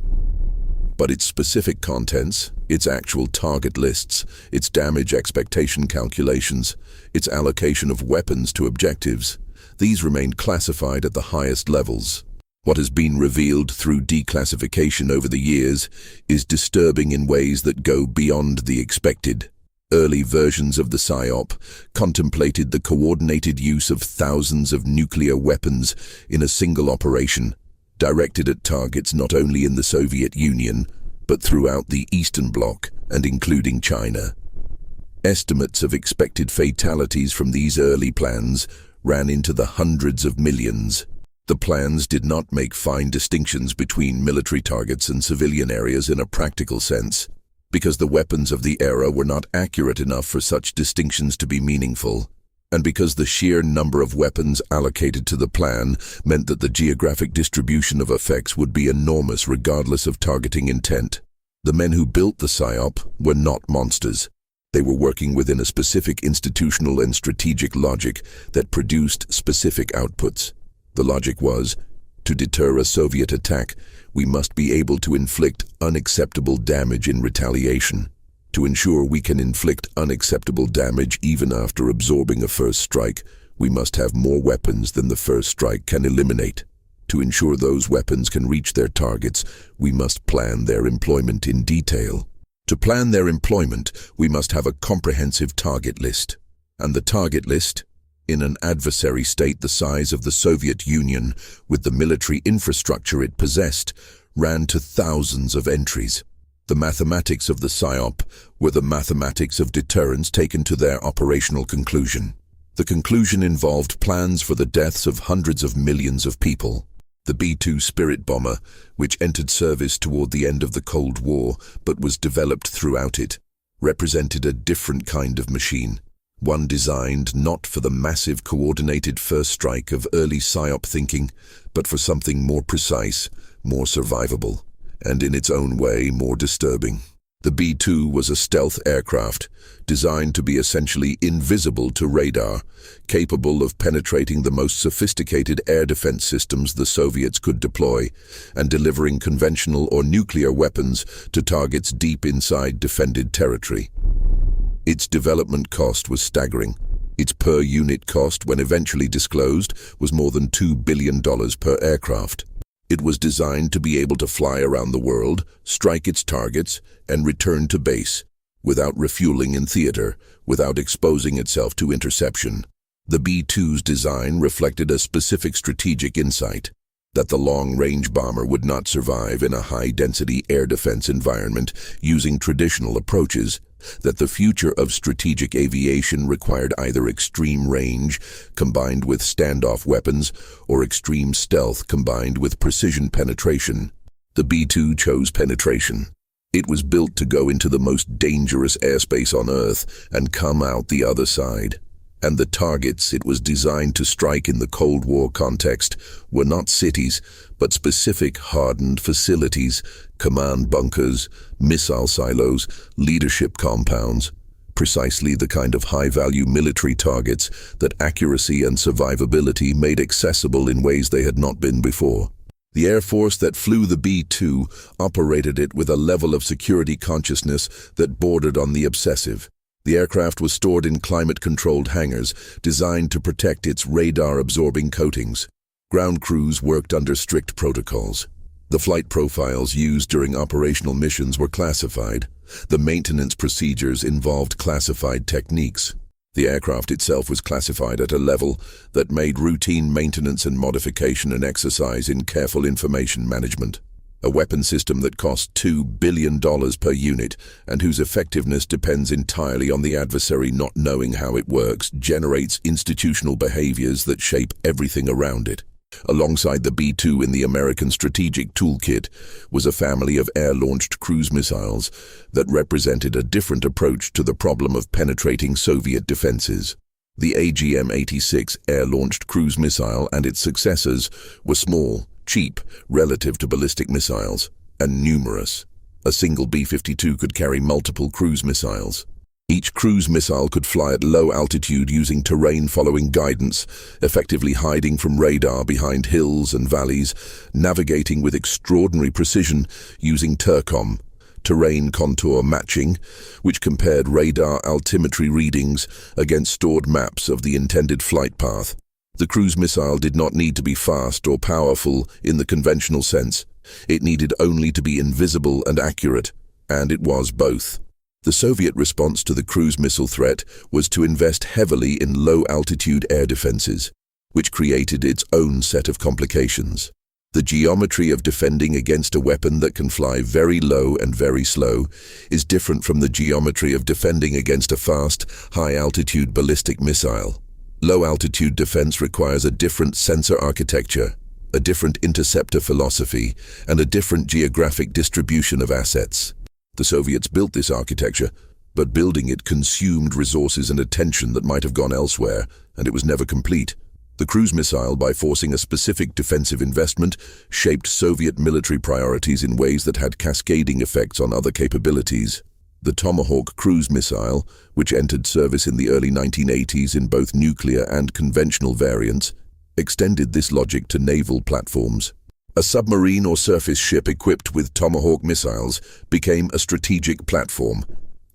But its specific contents, its actual target lists, its damage expectation calculations, its allocation of weapons to objectives, these remained classified at the highest levels. What has been revealed through declassification over the years is disturbing in ways that go beyond the expected. Early versions of the PSYOP contemplated the coordinated use of thousands of nuclear weapons in a single operation, directed at targets not only in the Soviet Union, but throughout the Eastern Bloc and including China. Estimates of expected fatalities from these early plans ran into the hundreds of millions. The plans did not make fine distinctions between military targets and civilian areas in a practical sense, because the weapons of the era were not accurate enough for such distinctions to be meaningful, and because the sheer number of weapons allocated to the plan meant that the geographic distribution of effects would be enormous regardless of targeting intent. The men who built the PSYOP were not monsters. They were working within a specific institutional and strategic logic that produced specific outputs. The logic was, to deter a Soviet attack, we must be able to inflict unacceptable damage in retaliation. To ensure we can inflict unacceptable damage even after absorbing a first strike, we must have more weapons than the first strike can eliminate. To ensure those weapons can reach their targets, we must plan their employment in detail. To plan their employment, we must have a comprehensive target list. And the target list, in an adversary state the size of the Soviet Union, with the military infrastructure it possessed, ran to thousands of entries. The mathematics of the PSYOP were the mathematics of deterrence taken to their operational conclusion. The conclusion involved plans for the deaths of hundreds of millions of people. The B-2 Spirit bomber, which entered service toward the end of the Cold War but was developed throughout it, represented a different kind of machine, one designed not for the massive coordinated first strike of early PSYOP thinking, but for something more precise, more survivable, and in its own way more disturbing. The B-2 was a stealth aircraft, designed to be essentially invisible to radar, capable of penetrating the most sophisticated air defense systems the Soviets could deploy, and delivering conventional or nuclear weapons to targets deep inside defended territory. Its development cost was staggering. Its per-unit cost, when eventually disclosed, was more than $2 billion per aircraft. It was designed to be able to fly around the world, strike its targets, and return to base, without refueling in theater, without exposing itself to interception. The B-2's design reflected a specific strategic insight, that the long-range bomber would not survive in a high-density air defense environment using traditional approaches, that the future of strategic aviation required either extreme range combined with standoff weapons or extreme stealth combined with precision penetration. The B-2 chose penetration. It was built to go into the most dangerous airspace on Earth and come out the other side. And the targets it was designed to strike in the Cold War context were not cities, but specific hardened facilities, command bunkers, missile silos, leadership compounds, precisely the kind of high-value military targets that accuracy and survivability made accessible in ways they had not been before. The Air Force that flew the B-2 operated it with a level of security consciousness that bordered on the obsessive. The aircraft was stored in climate-controlled hangars designed to protect its radar-absorbing coatings. Ground crews worked under strict protocols. The flight profiles used during operational missions were classified. The maintenance procedures involved classified techniques. The aircraft itself was classified at a level that made routine maintenance and modification an exercise in careful information management. A weapon system that cost $2 billion per unit and whose effectiveness depends entirely on the adversary not knowing how it works generates institutional behaviors that shape everything around it. Alongside the B-2 in the American Strategic Toolkit was a family of air-launched cruise missiles that represented a different approach to the problem of penetrating Soviet defenses. The AGM-86 air-launched cruise missile and its successors were small, cheap, relative to ballistic missiles, and numerous. A single B-52 could carry multiple cruise missiles. Each cruise missile could fly at low altitude using terrain-following guidance, effectively hiding from radar behind hills and valleys, navigating with extraordinary precision using TERCOM, terrain contour matching, which compared radar altimetry readings against stored maps of the intended flight path. The cruise missile did not need to be fast or powerful in the conventional sense. It needed only to be invisible and accurate, and it was both. The Soviet response to the cruise missile threat was to invest heavily in low-altitude air defenses, which created its own set of complications. The geometry of defending against a weapon that can fly very low and very slow is different from the geometry of defending against a fast, high-altitude ballistic missile. Low-altitude defense requires a different sensor architecture, a different interceptor philosophy, and a different geographic distribution of assets. The Soviets built this architecture, but building it consumed resources and attention that might have gone elsewhere, and it was never complete. The cruise missile, by forcing a specific defensive investment, shaped Soviet military priorities in ways that had cascading effects on other capabilities. The Tomahawk cruise missile, which entered service in the early 1980s in both nuclear and conventional variants, extended this logic to naval platforms. A submarine or surface ship equipped with Tomahawk missiles became a strategic platform,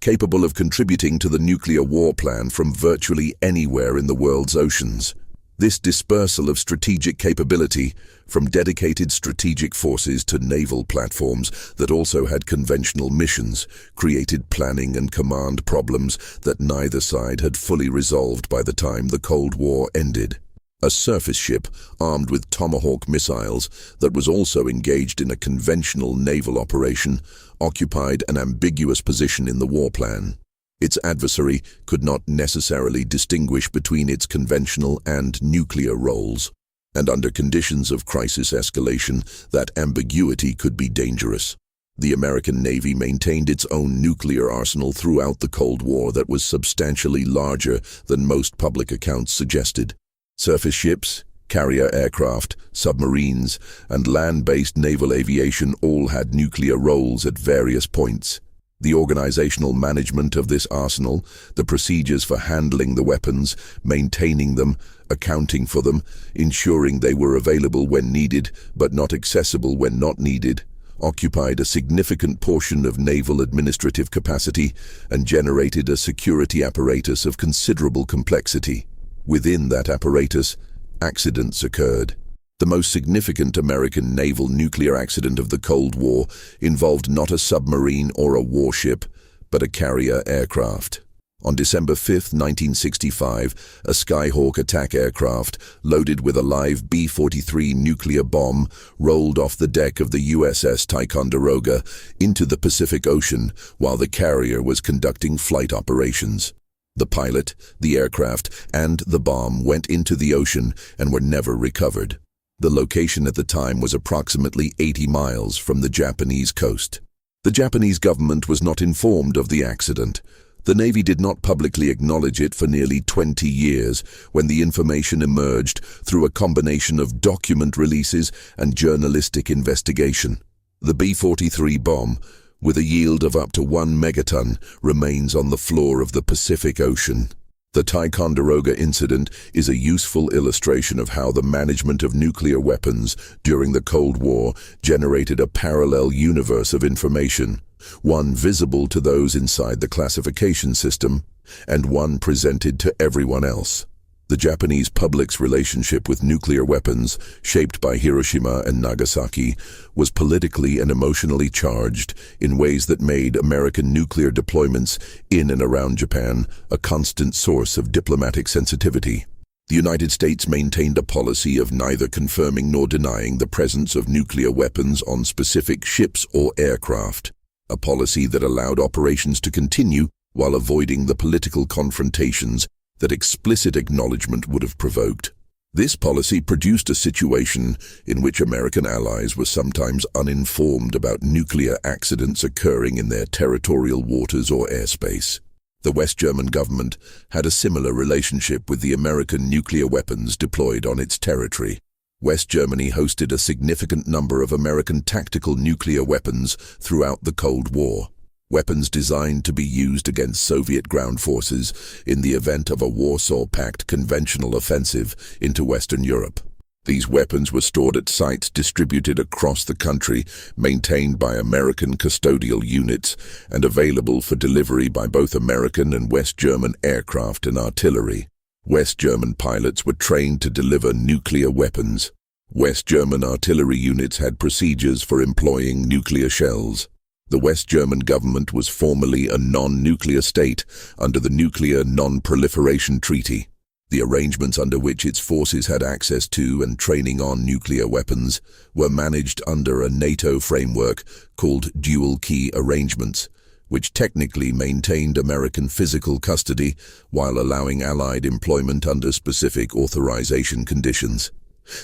capable of contributing to the nuclear war plan from virtually anywhere in the world's oceans. This dispersal of strategic capability, from dedicated strategic forces to naval platforms that also had conventional missions, created planning and command problems that neither side had fully resolved by the time the Cold War ended. A surface ship armed with Tomahawk missiles that was also engaged in a conventional naval operation occupied an ambiguous position in the war plan. Its adversary could not necessarily distinguish between its conventional and nuclear roles, and under conditions of crisis escalation, that ambiguity could be dangerous. The American Navy maintained its own nuclear arsenal throughout the Cold War that was substantially larger than most public accounts suggested. Surface ships, carrier aircraft, submarines, and land-based naval aviation all had nuclear roles at various points. The organizational management of this arsenal, the procedures for handling the weapons, maintaining them, accounting for them, ensuring they were available when needed but not accessible when not needed, occupied a significant portion of naval administrative capacity and generated a security apparatus of considerable complexity. Within that apparatus, accidents occurred. The most significant American naval nuclear accident of the Cold War involved not a submarine or a warship, but a carrier aircraft. On December 5, 1965, a Skyhawk attack aircraft, loaded with a live B-43 nuclear bomb, rolled off the deck of the USS Ticonderoga into the Pacific Ocean while the carrier was conducting flight operations. The pilot, the aircraft, and the bomb went into the ocean and were never recovered. The location at the time was approximately 80 miles from the Japanese coast. The Japanese government was not informed of the accident. The Navy did not publicly acknowledge it for nearly 20 years, when the information emerged through a combination of document releases and journalistic investigation. The B-43 bomb, with a yield of up to 1 megaton, remains on the floor of the Pacific Ocean. The Ticonderoga incident is a useful illustration of how the management of nuclear weapons during the Cold War generated a parallel universe of information, one visible to those inside the classification system, and one presented to everyone else. The Japanese public's relationship with nuclear weapons, shaped by Hiroshima and Nagasaki, was politically and emotionally charged in ways that made American nuclear deployments in and around Japan a constant source of diplomatic sensitivity. The United States maintained a policy of neither confirming nor denying the presence of nuclear weapons on specific ships or aircraft, a policy that allowed operations to continue while avoiding the political confrontations that explicit acknowledgement would have provoked. This policy produced a situation in which American allies were sometimes uninformed about nuclear accidents occurring in their territorial waters or airspace. The West German government had a similar relationship with the American nuclear weapons deployed on its territory. West Germany hosted a significant number of American tactical nuclear weapons throughout the Cold War. Weapons designed to be used against Soviet ground forces in the event of a Warsaw Pact conventional offensive into Western Europe. These weapons were stored at sites distributed across the country, maintained by American custodial units, and available for delivery by both American and West German aircraft and artillery. West German pilots were trained to deliver nuclear weapons. West German artillery units had procedures for employing nuclear shells. The West German government was formally a non-nuclear state under the Nuclear Non-Proliferation Treaty, the arrangements under which its forces had access to and training on nuclear weapons were managed under a NATO framework called dual-key arrangements, which technically maintained American physical custody while allowing Allied employment under specific authorization conditions.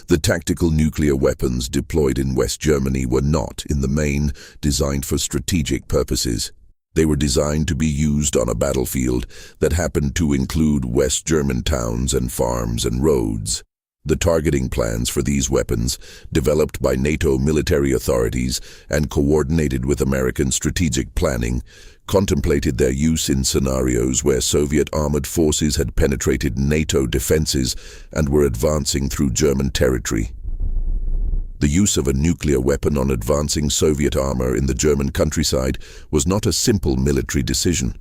The tactical nuclear weapons deployed in West Germany were not, in the main, designed for strategic purposes. They were designed to be used on a battlefield that happened to include West German towns and farms and roads. The targeting plans for these weapons, developed by NATO military authorities and coordinated with American strategic planning, contemplated their use in scenarios where Soviet armored forces had penetrated NATO defenses and were advancing through German territory. The use of a nuclear weapon on advancing Soviet armor in the German countryside was not a simple military decision.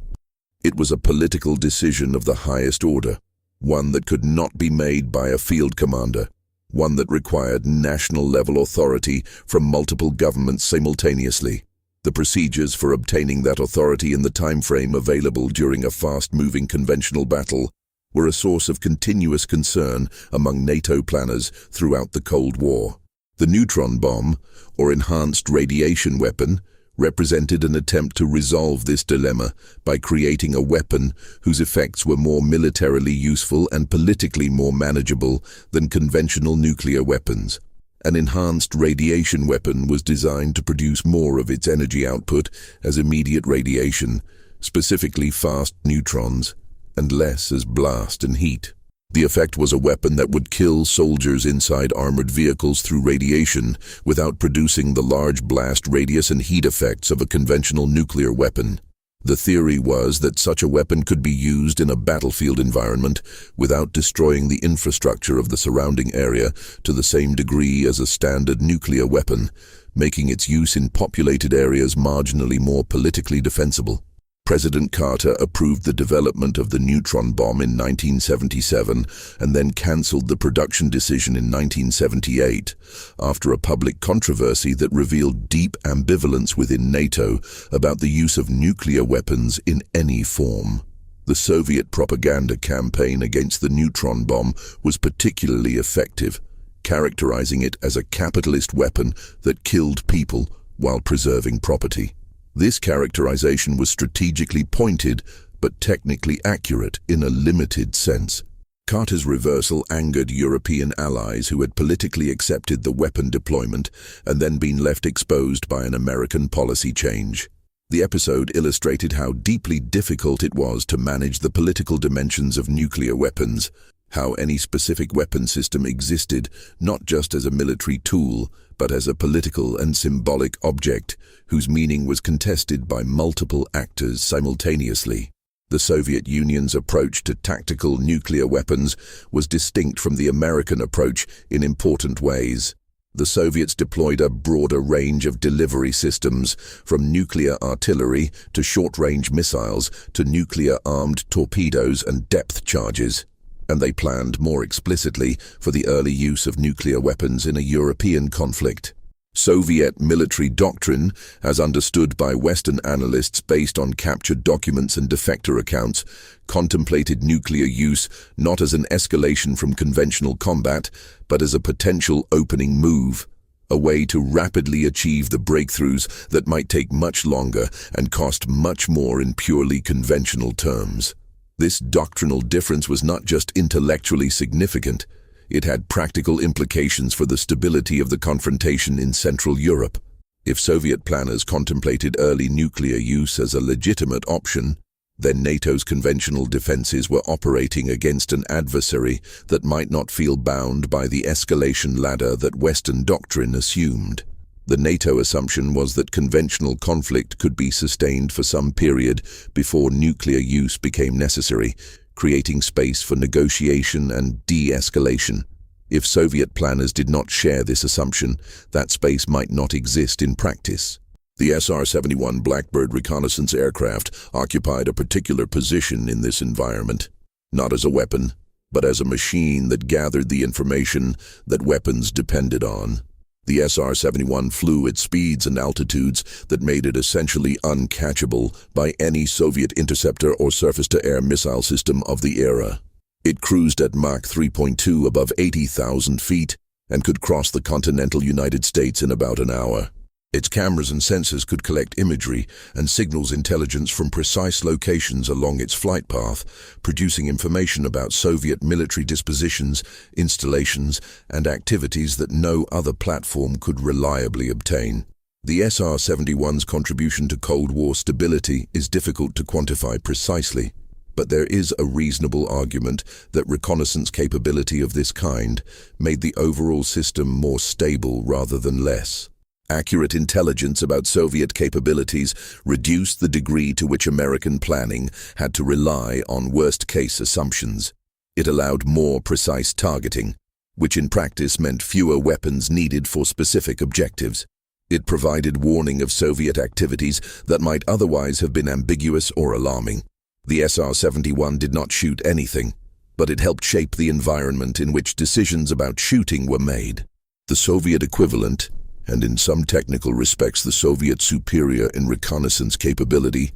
It was a political decision of the highest order, one that could not be made by a field commander, one that required national-level authority from multiple governments simultaneously. The procedures for obtaining that authority in the time frame available during a fast-moving conventional battle were a source of continuous concern among NATO planners throughout the Cold War. The neutron bomb, or enhanced radiation weapon, represented an attempt to resolve this dilemma by creating a weapon whose effects were more militarily useful and politically more manageable than conventional nuclear weapons. An enhanced radiation weapon was designed to produce more of its energy output as immediate radiation, specifically fast neutrons, and less as blast and heat. The effect was a weapon that would kill soldiers inside armored vehicles through radiation without producing the large blast radius and heat effects of a conventional nuclear weapon. The theory was that such a weapon could be used in a battlefield environment without destroying the infrastructure of the surrounding area to the same degree as a standard nuclear weapon, making its use in populated areas marginally more politically defensible. President Carter approved the development of the neutron bomb in 1977 and then cancelled the production decision in 1978 after a public controversy that revealed deep ambivalence within NATO about the use of nuclear weapons in any form. The Soviet propaganda campaign against the neutron bomb was particularly effective, characterizing it as a capitalist weapon that killed people while preserving property. This characterization was strategically pointed, but technically accurate in a limited sense. Carter's reversal angered European allies who had politically accepted the weapon deployment and then been left exposed by an American policy change. The episode illustrated how deeply difficult it was to manage the political dimensions of nuclear weapons, how any specific weapon system existed not just as a military tool, but as a political and symbolic object whose meaning was contested by multiple actors simultaneously. The Soviet Union's approach to tactical nuclear weapons was distinct from the American approach in important ways. The Soviets deployed a broader range of delivery systems, from nuclear artillery to short-range missiles to nuclear-armed torpedoes and depth charges. And they planned more explicitly for the early use of nuclear weapons in a European conflict. Soviet military doctrine, as understood by Western analysts based on captured documents and defector accounts, contemplated nuclear use not as an escalation from conventional combat, but as a potential opening move, a way to rapidly achieve the breakthroughs that might take much longer and cost much more in purely conventional terms. This doctrinal difference was not just intellectually significant, it had practical implications for the stability of the confrontation in Central Europe. If Soviet planners contemplated early nuclear use as a legitimate option, then NATO's conventional defenses were operating against an adversary that might not feel bound by the escalation ladder that Western doctrine assumed. The NATO assumption was that conventional conflict could be sustained for some period before nuclear use became necessary, creating space for negotiation and de-escalation. If Soviet planners did not share this assumption, that space might not exist in practice. The SR-71 Blackbird reconnaissance aircraft occupied a particular position in this environment, not as a weapon, but as a machine that gathered the information that weapons depended on. The SR-71 flew at speeds and altitudes that made it essentially uncatchable by any Soviet interceptor or surface-to-air missile system of the era. It cruised at Mach 3.2 above 80,000 feet and could cross the continental United States in about an hour. Its cameras and sensors could collect imagery and signals intelligence from precise locations along its flight path, producing information about Soviet military dispositions, installations, and activities that no other platform could reliably obtain. The SR-71's contribution to Cold War stability is difficult to quantify precisely. But there is a reasonable argument that reconnaissance capability of this kind made the overall system more stable rather than less. Accurate intelligence about Soviet capabilities reduced the degree to which American planning had to rely on worst-case assumptions. It allowed more precise targeting, which in practice meant fewer weapons needed for specific objectives. It provided warning of Soviet activities that might otherwise have been ambiguous or alarming. The SR-71 did not shoot anything, but it helped shape the environment in which decisions about shooting were made. The Soviet equivalent, and in some technical respects the Soviet superior in reconnaissance capability,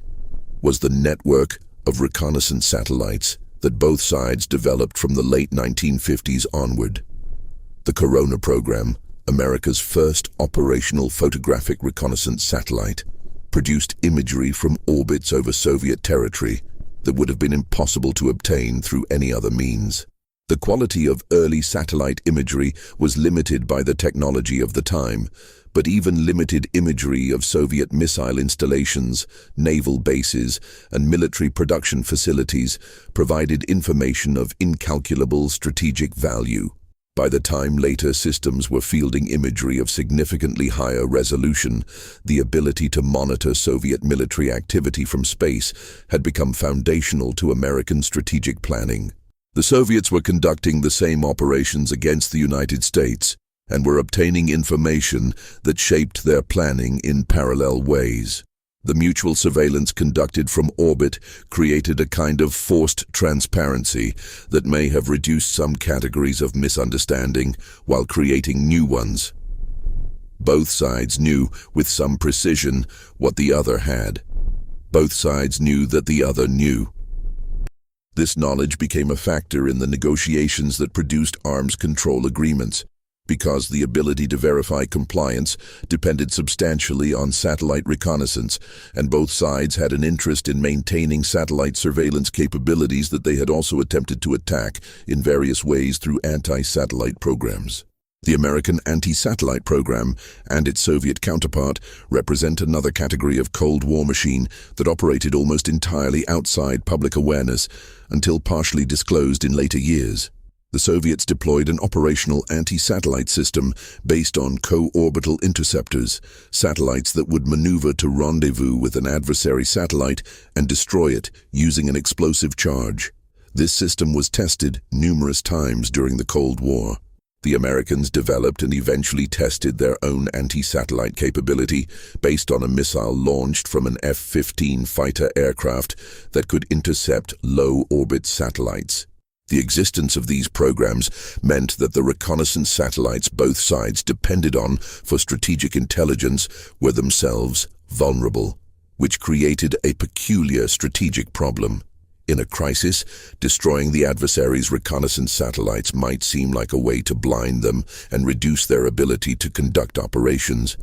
was the network of reconnaissance satellites that both sides developed from the late 1950s onward. The Corona program, America's first operational photographic reconnaissance satellite, produced imagery from orbits over Soviet territory that would have been impossible to obtain through any other means. The quality of early satellite imagery was limited by the technology of the time, but even limited imagery of Soviet missile installations, naval bases, and military production facilities provided information of incalculable strategic value. By the time later systems were fielding imagery of significantly higher resolution, the ability to monitor Soviet military activity from space had become foundational to American strategic planning. The Soviets were conducting the same operations against the United States and were obtaining information that shaped their planning in parallel ways. The mutual surveillance conducted from orbit created a kind of forced transparency that may have reduced some categories of misunderstanding while creating new ones. Both sides knew with some precision what the other had. Both sides knew that the other knew. This knowledge became a factor in the negotiations that produced arms control agreements, because the ability to verify compliance depended substantially on satellite reconnaissance, and both sides had an interest in maintaining satellite surveillance capabilities that they had also attempted to attack in various ways through anti-satellite programs. The American anti-satellite program and its Soviet counterpart represent another category of Cold War machine that operated almost entirely outside public awareness until partially disclosed in later years. The Soviets deployed an operational anti-satellite system based on co-orbital interceptors, satellites that would maneuver to rendezvous with an adversary satellite and destroy it using an explosive charge. This system was tested numerous times during the Cold War. The Americans developed and eventually tested their own anti-satellite capability based on a missile launched from an F-15 fighter aircraft that could intercept low-orbit satellites. The existence of these programs meant that the reconnaissance satellites both sides depended on for strategic intelligence were themselves vulnerable, which created a peculiar strategic problem. In a crisis, destroying the adversary's reconnaissance satellites might seem like a way to blind them and reduce their ability to conduct operations,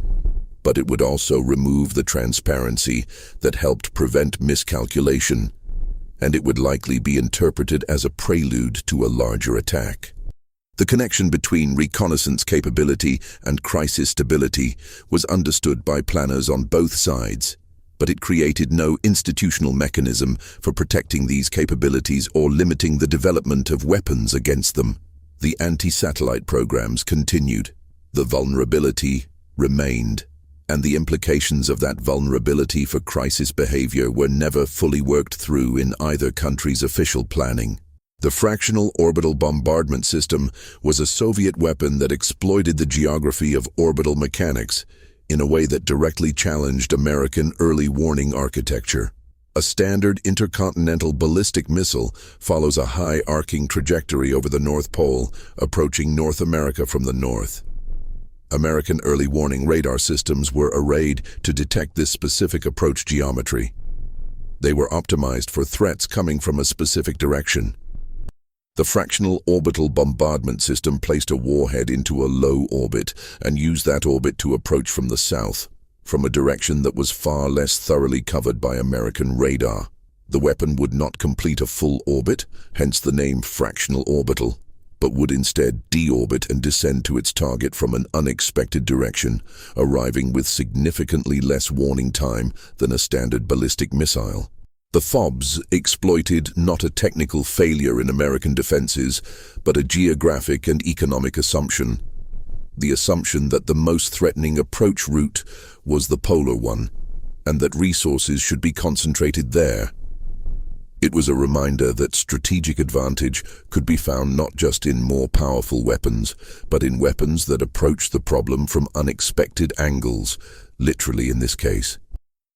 but it would also remove the transparency that helped prevent miscalculation, and it would likely be interpreted as a prelude to a larger attack. The connection between reconnaissance capability and crisis stability was understood by planners on both sides, but it created no institutional mechanism for protecting these capabilities or limiting the development of weapons against them. The anti-satellite programs continued. The vulnerability remained, and the implications of that vulnerability for crisis behavior were never fully worked through in either country's official planning. The fractional orbital bombardment system was a Soviet weapon that exploited the geography of orbital mechanics in a way that directly challenged American early warning architecture. A standard intercontinental ballistic missile follows a high arcing trajectory over the North Pole, approaching North America from the north. American early warning radar systems were arrayed to detect this specific approach geometry. They were optimized for threats coming from a specific direction. The fractional orbital bombardment system placed a warhead into a low orbit and used that orbit to approach from the south, from a direction that was far less thoroughly covered by American radar. The weapon would not complete a full orbit, hence the name fractional orbital, but would instead deorbit and descend to its target from an unexpected direction, arriving with significantly less warning time than a standard ballistic missile. The FOBs exploited not a technical failure in American defenses, but a geographic and economic assumption. The assumption that the most threatening approach route was the polar one, and that resources should be concentrated there. It was a reminder that strategic advantage could be found not just in more powerful weapons, but in weapons that approach the problem from unexpected angles, literally in this case.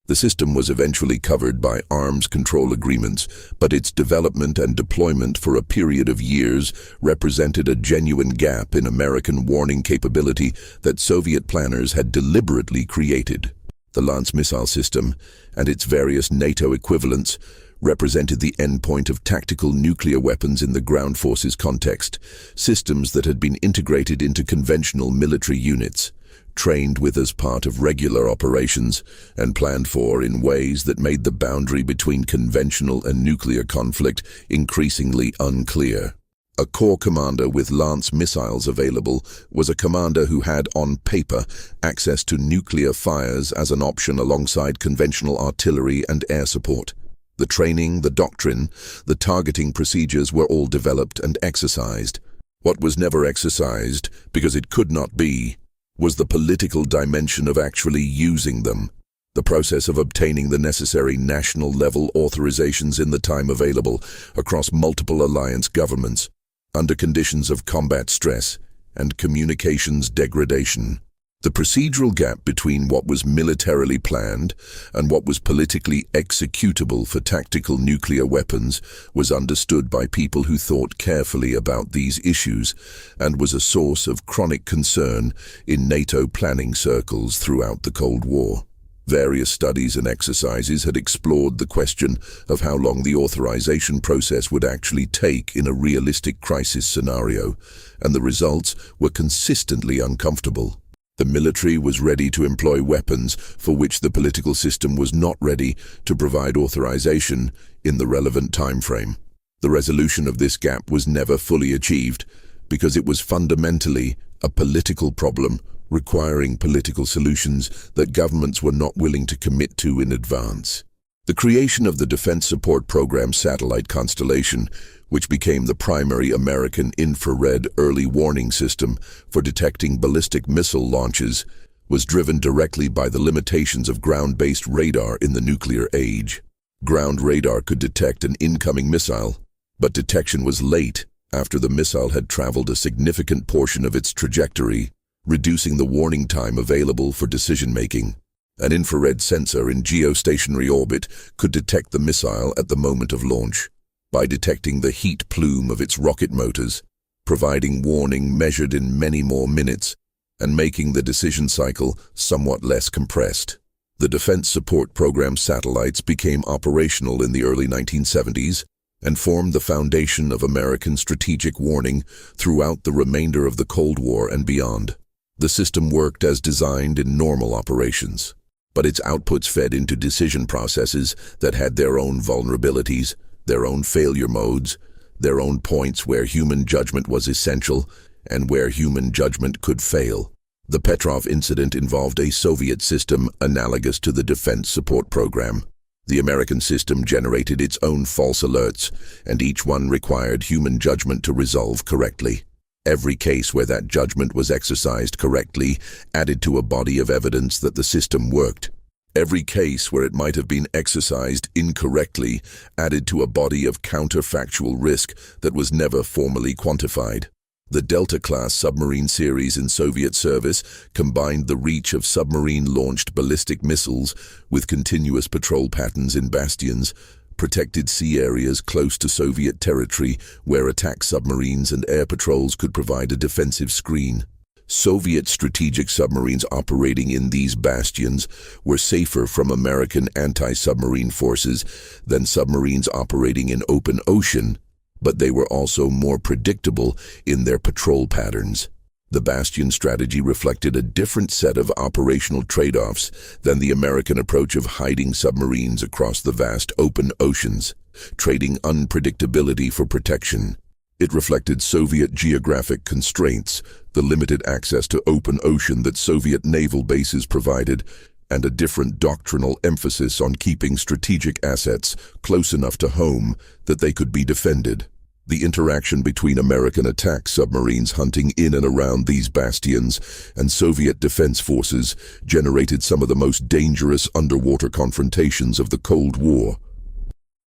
The system was eventually covered by arms control agreements, but its development and deployment for a period of years represented a genuine gap in American warning capability that Soviet planners had deliberately created. The Lance missile system and its various NATO equivalents represented the endpoint of tactical nuclear weapons in the ground forces context, systems that had been integrated into conventional military units, trained with as part of regular operations, and planned for in ways that made the boundary between conventional and nuclear conflict increasingly unclear. A corps commander with Lance missiles available was a commander who had, on paper, access to nuclear fires as an option alongside conventional artillery and air support. The training, the doctrine, the targeting procedures were all developed and exercised. What was never exercised, because it could not be, was the political dimension of actually using them. The process of obtaining the necessary national-level authorizations in the time available across multiple alliance governments, under conditions of combat stress and communications degradation. The procedural gap between what was militarily planned and what was politically executable for tactical nuclear weapons was understood by people who thought carefully about these issues and was a source of chronic concern in NATO planning circles throughout the Cold War. Various studies and exercises had explored the question of how long the authorization process would actually take in a realistic crisis scenario, and the results were consistently uncomfortable. The military was ready to employ weapons for which the political system was not ready to provide authorization in the relevant time frame. The resolution of this gap was never fully achieved because it was fundamentally a political problem requiring political solutions that governments were not willing to commit to in advance. The creation of the Defense Support Program satellite constellation, which became the primary American infrared early warning system for detecting ballistic missile launches, was driven directly by the limitations of ground-based radar in the nuclear age. Ground radar could detect an incoming missile, but detection was late after the missile had traveled a significant portion of its trajectory, reducing the warning time available for decision-making. An infrared sensor in geostationary orbit could detect the missile at the moment of launch, by detecting the heat plume of its rocket motors, providing warning measured in many more minutes, and making the decision cycle somewhat less compressed. The Defense Support Program satellites became operational in the early 1970s and formed the foundation of American strategic warning throughout the remainder of the Cold War and beyond. The system worked as designed in normal operations, but its outputs fed into decision processes that had their own vulnerabilities, their own failure modes, their own points where human judgment was essential and where human judgment could fail. The Petrov incident involved a Soviet system analogous to the Defense Support Program. The American system generated its own false alerts, and each one required human judgment to resolve correctly. Every case where that judgment was exercised correctly added to a body of evidence that the system worked. Every case where it might have been exercised incorrectly added to a body of counterfactual risk that was never formally quantified. The Delta-class submarine series in Soviet service combined the reach of submarine-launched ballistic missiles with continuous patrol patterns in bastions, protected sea areas close to Soviet territory where attack submarines and air patrols could provide a defensive screen. Soviet strategic submarines operating in these bastions were safer from American anti-submarine forces than submarines operating in open ocean, but they were also more predictable in their patrol patterns. The bastion strategy reflected a different set of operational trade-offs than the American approach of hiding submarines across the vast open oceans, trading unpredictability for protection. It reflected Soviet geographic constraints, the limited access to open ocean that Soviet naval bases provided, and a different doctrinal emphasis on keeping strategic assets close enough to home that they could be defended. The interaction between American attack submarines hunting in and around these bastions and Soviet defense forces generated some of the most dangerous underwater confrontations of the Cold War.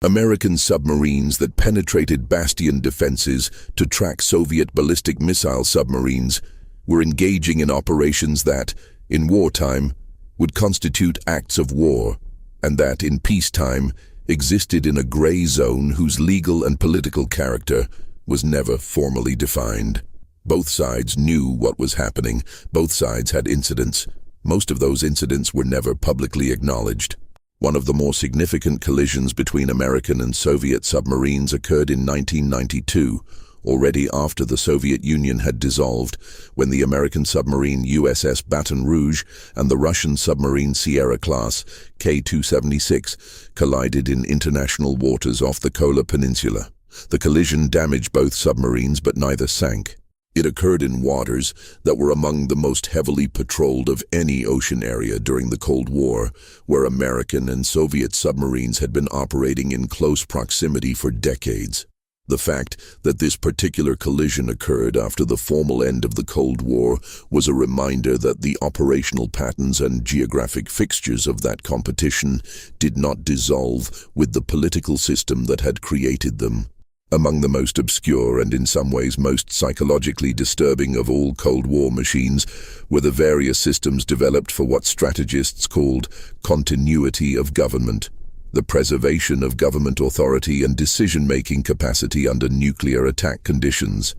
American submarines that penetrated bastion defenses to track Soviet ballistic missile submarines were engaging in operations that, in wartime, would constitute acts of war, and that, in peacetime, existed in a gray zone whose legal and political character was never formally defined. Both sides knew what was happening. Both sides had incidents. Most of those incidents were never publicly acknowledged. One of the more significant collisions between American and Soviet submarines occurred in 1992, already after the Soviet Union had dissolved, when the American submarine USS Baton Rouge and the Russian submarine Sierra-class K-276 collided in international waters off the Kola Peninsula. The collision damaged both submarines, but neither sank. It occurred in waters that were among the most heavily patrolled of any ocean area during the Cold War, where American and Soviet submarines had been operating in close proximity for decades. The fact that this particular collision occurred after the formal end of the Cold War was a reminder that the operational patterns and geographic fixtures of that competition did not dissolve with the political system that had created them. Among the most obscure and in some ways most psychologically disturbing of all Cold War machines were the various systems developed for what strategists called continuity of government, the preservation of government authority and decision-making capacity under nuclear attack conditions.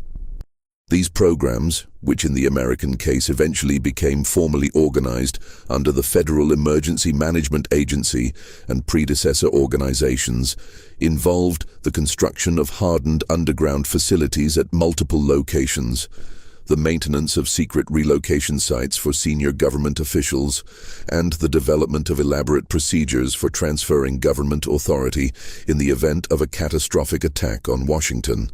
These programs, which in the American case eventually became formally organized under the Federal Emergency Management Agency and predecessor organizations, involved the construction of hardened underground facilities at multiple locations, the maintenance of secret relocation sites for senior government officials, and the development of elaborate procedures for transferring government authority in the event of a catastrophic attack on Washington.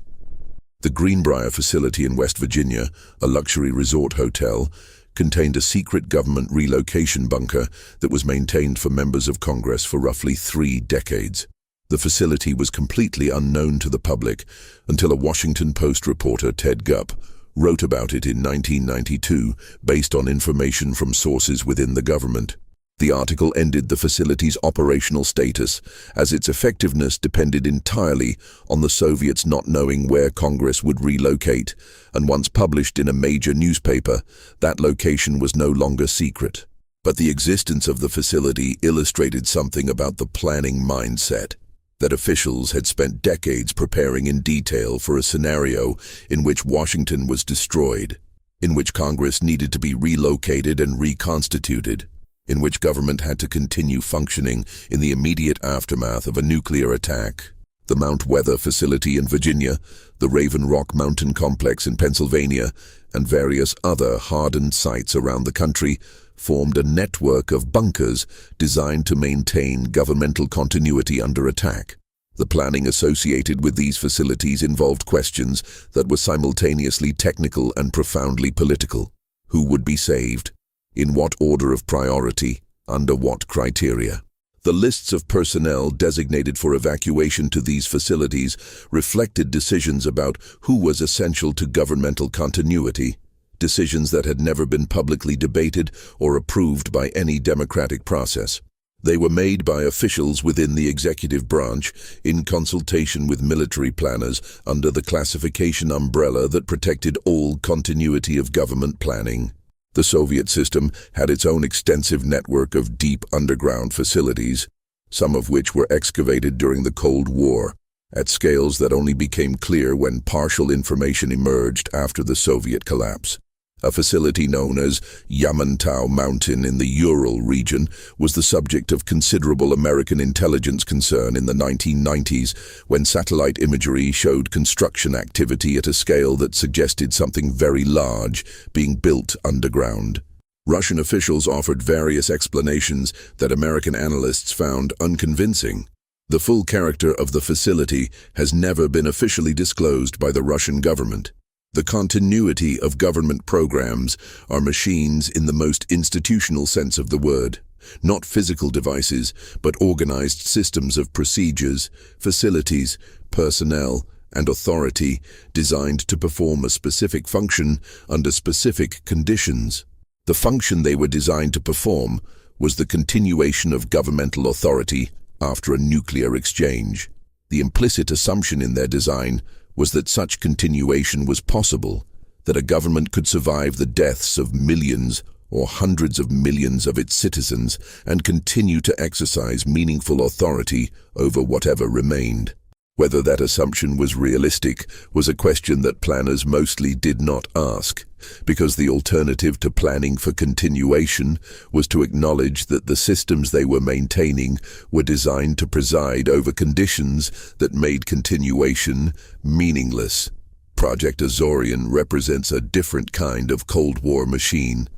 The Greenbrier facility in West Virginia, a luxury resort hotel, contained a secret government relocation bunker that was maintained for members of Congress for roughly 3 decades. The facility was completely unknown to the public until a Washington Post reporter, Ted Gupp, wrote about it in 1992 based on information from sources within the government. The article ended the facility's operational status, as its effectiveness depended entirely on the Soviets not knowing where Congress would relocate, and once published in a major newspaper, that location was no longer secret. But the existence of the facility illustrated something about the planning mindset, that officials had spent decades preparing in detail for a scenario in which Washington was destroyed, in which Congress needed to be relocated and reconstituted, in which government had to continue functioning in the immediate aftermath of a nuclear attack. The Mount Weather facility in Virginia, the Raven Rock Mountain Complex in Pennsylvania, and various other hardened sites around the country formed a network of bunkers designed to maintain governmental continuity under attack. The planning associated with these facilities involved questions that were simultaneously technical and profoundly political. Who would be saved? In what order of priority? Under what criteria? The lists of personnel designated for evacuation to these facilities reflected decisions about who was essential to governmental continuity, decisions that had never been publicly debated or approved by any democratic process. They were made by officials within the executive branch in consultation with military planners under the classification umbrella that protected all continuity of government planning. The Soviet system had its own extensive network of deep underground facilities, some of which were excavated during the Cold War, at scales that only became clear when partial information emerged after the Soviet collapse. A facility known as Yamantau Mountain in the Ural region was the subject of considerable American intelligence concern in the 1990s when satellite imagery showed construction activity at a scale that suggested something very large being built underground. Russian officials offered various explanations that American analysts found unconvincing. The full character of the facility has never been officially disclosed by the Russian government. The continuity of government programs are machines in the most institutional sense of the word. Not physical devices, but organized systems of procedures, facilities, personnel, and authority designed to perform a specific function under specific conditions. The function they were designed to perform was the continuation of governmental authority after a nuclear exchange. The implicit assumption in their design was that such continuation was possible, that a government could survive the deaths of millions or hundreds of millions of its citizens and continue to exercise meaningful authority over whatever remained. Whether that assumption was realistic was a question that planners mostly did not ask, because the alternative to planning for continuation was to acknowledge that the systems they were maintaining were designed to preside over conditions that made continuation meaningless. Project Azorian represents a different kind of Cold War machine.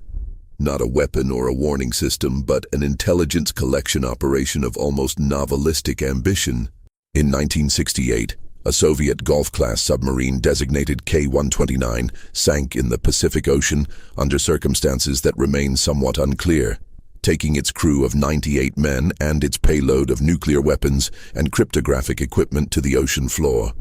Not a weapon or a warning system, but an intelligence collection operation of almost novelistic ambition. In 1968, a Soviet Golf-class submarine designated K-129 sank in the Pacific Ocean under circumstances that remain somewhat unclear, taking its crew of 98 men and its payload of nuclear weapons and cryptographic equipment to the ocean floor.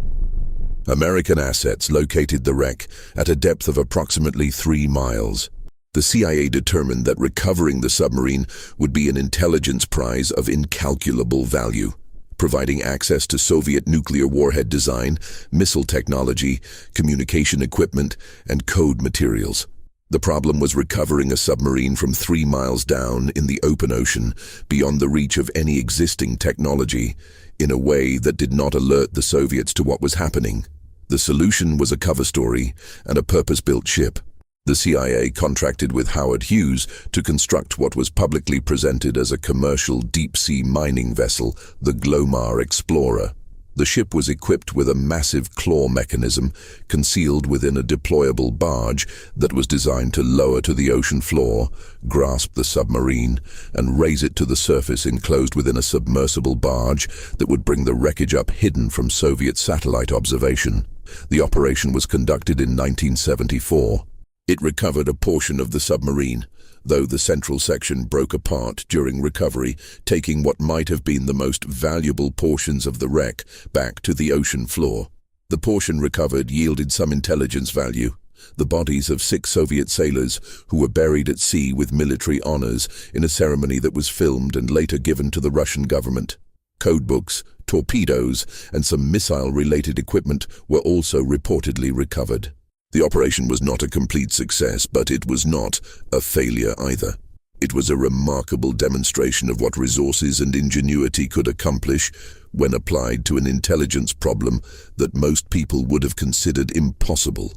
American assets located the wreck at a depth of approximately 3 miles. The CIA determined that recovering the submarine would be an intelligence prize of incalculable value, providing access to Soviet nuclear warhead design, missile technology, communication equipment, and code materials. The problem was recovering a submarine from 3 miles down in the open ocean, beyond the reach of any existing technology, in a way that did not alert the Soviets to what was happening. The solution was a cover story and a purpose-built ship. The CIA contracted with Howard Hughes to construct what was publicly presented as a commercial deep-sea mining vessel, the Glomar Explorer. The ship was equipped with a massive claw mechanism concealed within a deployable barge that was designed to lower to the ocean floor, grasp the submarine, and raise it to the surface enclosed within a submersible barge that would bring the wreckage up hidden from Soviet satellite observation. The operation was conducted in 1974. It recovered a portion of the submarine, though the central section broke apart during recovery, taking what might have been the most valuable portions of the wreck back to the ocean floor. The portion recovered yielded some intelligence value: the bodies of 6 Soviet sailors who were buried at sea with military honors in a ceremony that was filmed and later given to the Russian government. Codebooks, torpedoes, and some missile-related equipment were also reportedly recovered. The operation was not a complete success, but it was not a failure either. It was a remarkable demonstration of what resources and ingenuity could accomplish when applied to an intelligence problem that most people would have considered impossible.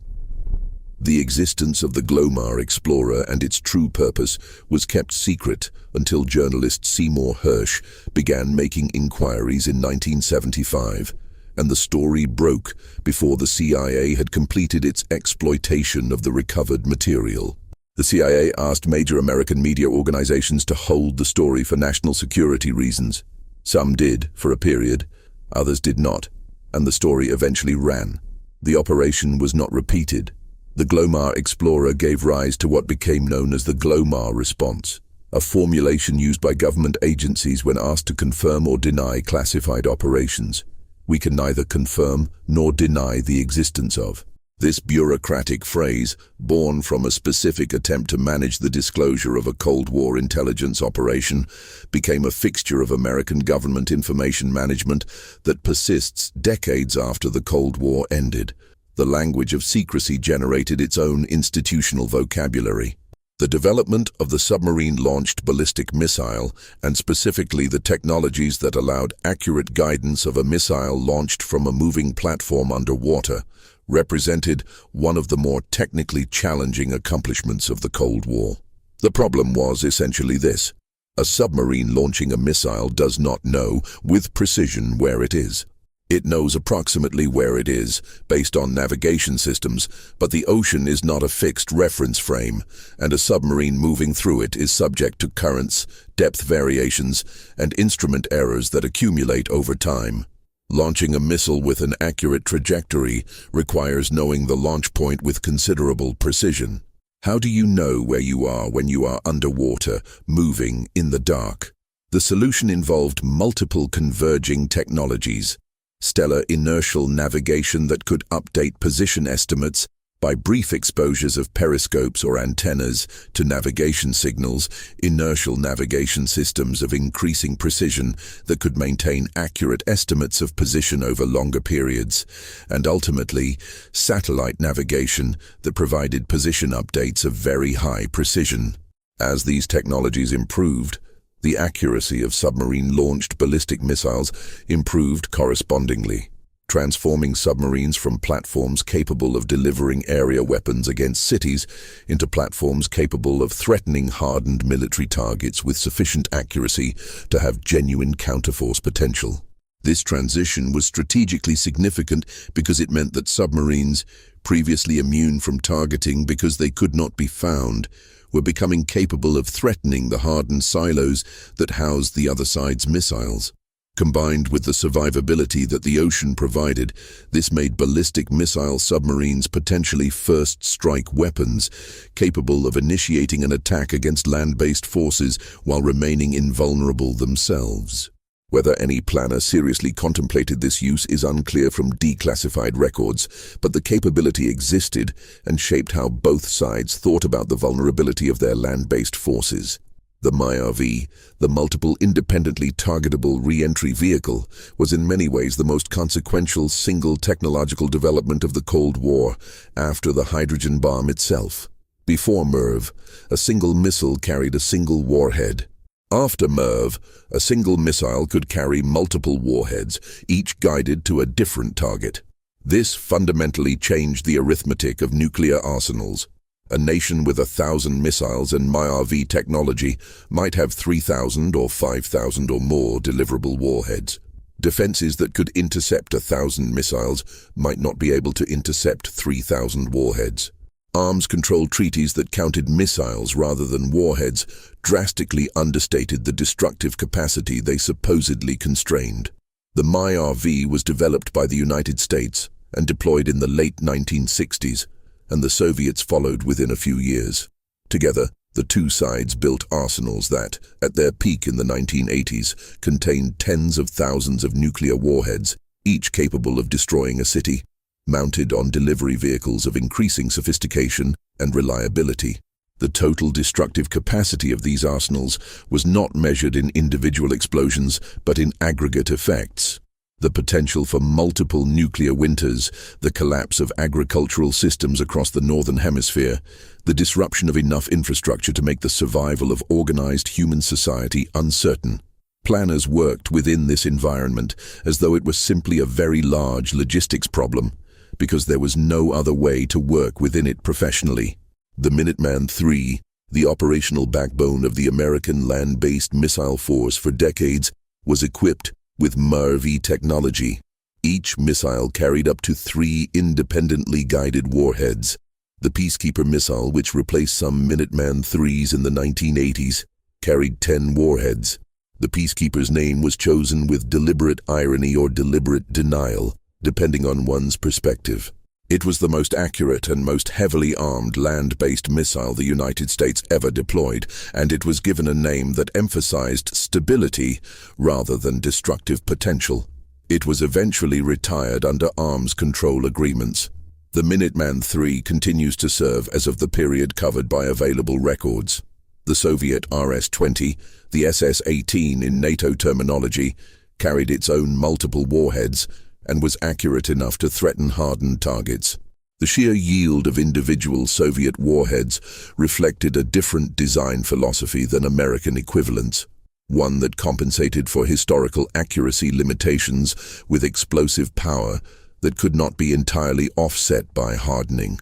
The existence of the Glomar Explorer and its true purpose was kept secret until journalist Seymour Hersh began making inquiries in 1975. And the story broke before the CIA had completed its exploitation of the recovered material. The CIA asked major American media organizations to hold the story for national security reasons. Some did, for a period, others did not, and the story eventually ran. The operation was not repeated. The Glomar Explorer gave rise to what became known as the Glomar response, a formulation used by government agencies when asked to confirm or deny classified operations. We can neither confirm nor deny the existence of. This bureaucratic phrase, born from a specific attempt to manage the disclosure of a Cold War intelligence operation, became a fixture of American government information management that persists decades after the Cold War ended. The language of secrecy generated its own institutional vocabulary. The development of the submarine-launched ballistic missile, and specifically the technologies that allowed accurate guidance of a missile launched from a moving platform underwater, represented one of the more technically challenging accomplishments of the Cold War. The problem was essentially this: a submarine launching a missile does not know with precision where it is. It knows approximately where it is, based on navigation systems, but the ocean is not a fixed reference frame, and a submarine moving through it is subject to currents, depth variations, and instrument errors that accumulate over time. Launching a missile with an accurate trajectory requires knowing the launch point with considerable precision. How do you know where you are when you are underwater, moving in the dark? The solution involved multiple converging technologies. Stellar inertial navigation that could update position estimates by brief exposures of periscopes or antennas to navigation signals, inertial navigation systems of increasing precision that could maintain accurate estimates of position over longer periods, and ultimately, satellite navigation that provided position updates of very high precision. As these technologies improved, the accuracy of submarine-launched ballistic missiles improved correspondingly, transforming submarines from platforms capable of delivering area weapons against cities into platforms capable of threatening hardened military targets with sufficient accuracy to have genuine counterforce potential. This transition was strategically significant because it meant that submarines, previously immune from targeting because they could not be found, were becoming capable of threatening the hardened silos that housed the other side's missiles. Combined with the survivability that the ocean provided, this made ballistic missile submarines potentially first-strike weapons, capable of initiating an attack against land-based forces while remaining invulnerable themselves. Whether any planner seriously contemplated this use is unclear from declassified records, but the capability existed and shaped how both sides thought about the vulnerability of their land-based forces. The MIRV, the Multiple Independently Targetable Re-Entry Vehicle, was in many ways the most consequential single technological development of the Cold War, after the hydrogen bomb itself. Before MIRV, a single missile carried a single warhead. After MIRV, a single missile could carry multiple warheads, each guided to a different target. This fundamentally changed the arithmetic of nuclear arsenals. A nation with 1,000 missiles and MIRV technology might have 3,000 or 5,000 or more deliverable warheads. Defenses that could intercept 1,000 missiles might not be able to intercept 3,000 warheads. Arms control treaties that counted missiles rather than warheads drastically understated the destructive capacity they supposedly constrained. The MIRV was developed by the United States and deployed in the late 1960s, and the Soviets followed within a few years. Together, the two sides built arsenals that, at their peak in the 1980s, contained tens of thousands of nuclear warheads, each capable of destroying a city, mounted on delivery vehicles of increasing sophistication and reliability. The total destructive capacity of these arsenals was not measured in individual explosions, but in aggregate effects. The potential for multiple nuclear winters, the collapse of agricultural systems across the Northern Hemisphere, the disruption of enough infrastructure to make the survival of organized human society uncertain. Planners worked within this environment as though it was simply a very large logistics problem, because there was no other way to work within it professionally. The Minuteman III, the operational backbone of the American land-based missile force for decades, was equipped with MIRV technology. Each missile carried up to 3 independently guided warheads. The Peacekeeper missile, which replaced some Minuteman IIIs in the 1980s, carried 10 warheads. The Peacekeeper's name was chosen with deliberate irony or deliberate denial, depending on one's perspective. It was the most accurate and most heavily armed land-based missile the United States ever deployed, and it was given a name that emphasized stability rather than destructive potential. It was eventually retired under arms control agreements. The Minuteman III continues to serve as of the period covered by available records. The Soviet RS-20, the SS-18 in NATO terminology, carried its own multiple warheads and was accurate enough to threaten hardened targets. The sheer yield of individual Soviet warheads reflected a different design philosophy than American equivalents, one that compensated for historical accuracy limitations with explosive power that could not be entirely offset by hardening.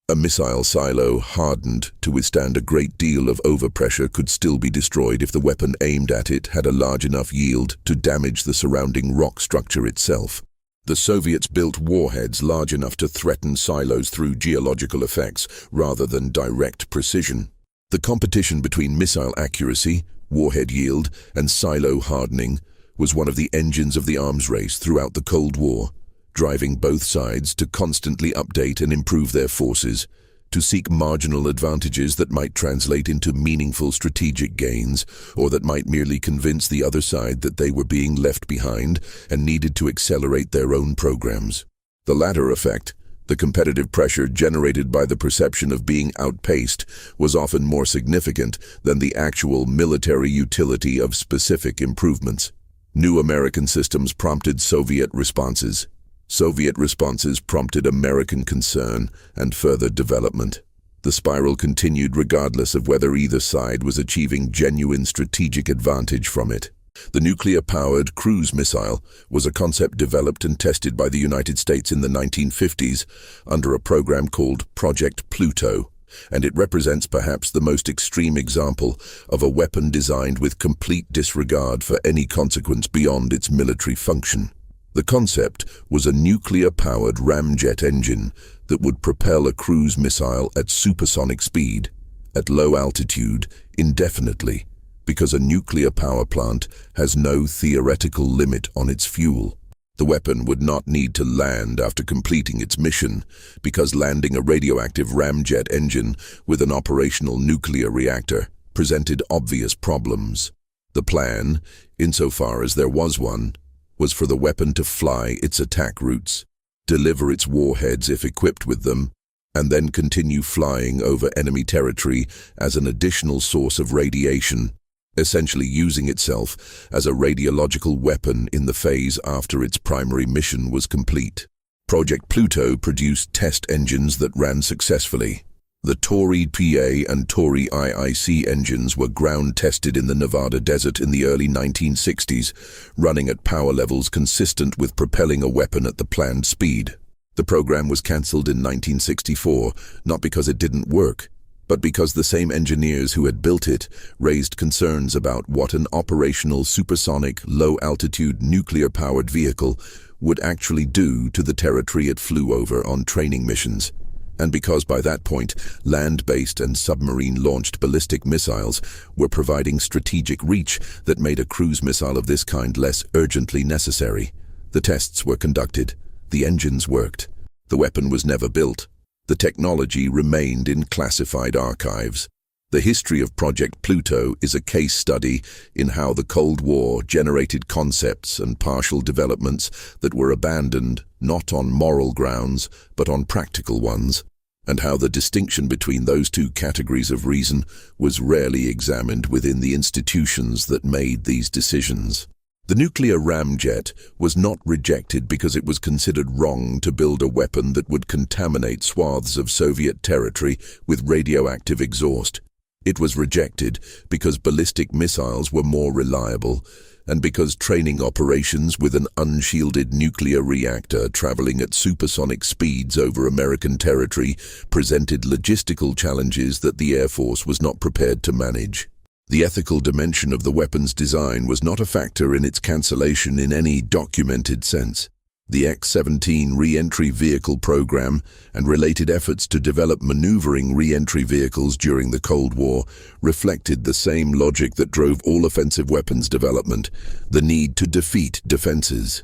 A missile silo hardened to withstand a great deal of overpressure could still be destroyed if the weapon aimed at it had a large enough yield to damage the surrounding rock structure itself. The Soviets built warheads large enough to threaten silos through geological effects rather than direct precision. The competition between missile accuracy, warhead yield, and silo hardening was one of the engines of the arms race throughout the Cold War, driving both sides to constantly update and improve their forces, to seek marginal advantages that might translate into meaningful strategic gains, or that might merely convince the other side that they were being left behind and needed to accelerate their own programs. The latter effect, the competitive pressure generated by the perception of being outpaced, was often more significant than the actual military utility of specific improvements. New American systems prompted Soviet responses. Soviet responses prompted American concern and further development. The spiral continued regardless of whether either side was achieving genuine strategic advantage from it. The nuclear-powered cruise missile was a concept developed and tested by the United States in the 1950s under a program called Project Pluto, and it represents perhaps the most extreme example of a weapon designed with complete disregard for any consequence beyond its military function. The concept was a nuclear-powered ramjet engine that would propel a cruise missile at supersonic speed, at low altitude, indefinitely, because a nuclear power plant has no theoretical limit on its fuel. The weapon would not need to land after completing its mission, because landing a radioactive ramjet engine with an operational nuclear reactor presented obvious problems. The plan, insofar as there was one, was for the weapon to fly its attack routes, deliver its warheads if equipped with them, and then continue flying over enemy territory as an additional source of radiation, essentially using itself as a radiological weapon in the phase after its primary mission was complete. Project Pluto produced test engines that ran successfully. The Tori-PA and Tori-IIC engines were ground-tested in the Nevada desert in the early 1960s, running at power levels consistent with propelling a weapon at the planned speed. The program was cancelled in 1964, not because it didn't work, but because the same engineers who had built it raised concerns about what an operational supersonic, low-altitude, nuclear-powered vehicle would actually do to the territory it flew over on training missions. And because by that point, land-based and submarine-launched ballistic missiles were providing strategic reach that made a cruise missile of this kind less urgently necessary. The tests were conducted. The engines worked. The weapon was never built. The technology remained in classified archives. The history of Project Pluto is a case study in how the Cold War generated concepts and partial developments that were abandoned not on moral grounds but on practical ones, and how the distinction between those two categories of reason was rarely examined within the institutions that made these decisions. The nuclear ramjet was not rejected because it was considered wrong to build a weapon that would contaminate swaths of Soviet territory with radioactive exhaust. It was rejected because ballistic missiles were more reliable, and because training operations with an unshielded nuclear reactor traveling at supersonic speeds over American territory presented logistical challenges that the Air Force was not prepared to manage. The ethical dimension of the weapon's design was not a factor in its cancellation in any documented sense. The X-17 re-entry vehicle program and related efforts to develop maneuvering re-entry vehicles during the Cold War reflected the same logic that drove all offensive weapons development: the need to defeat defenses.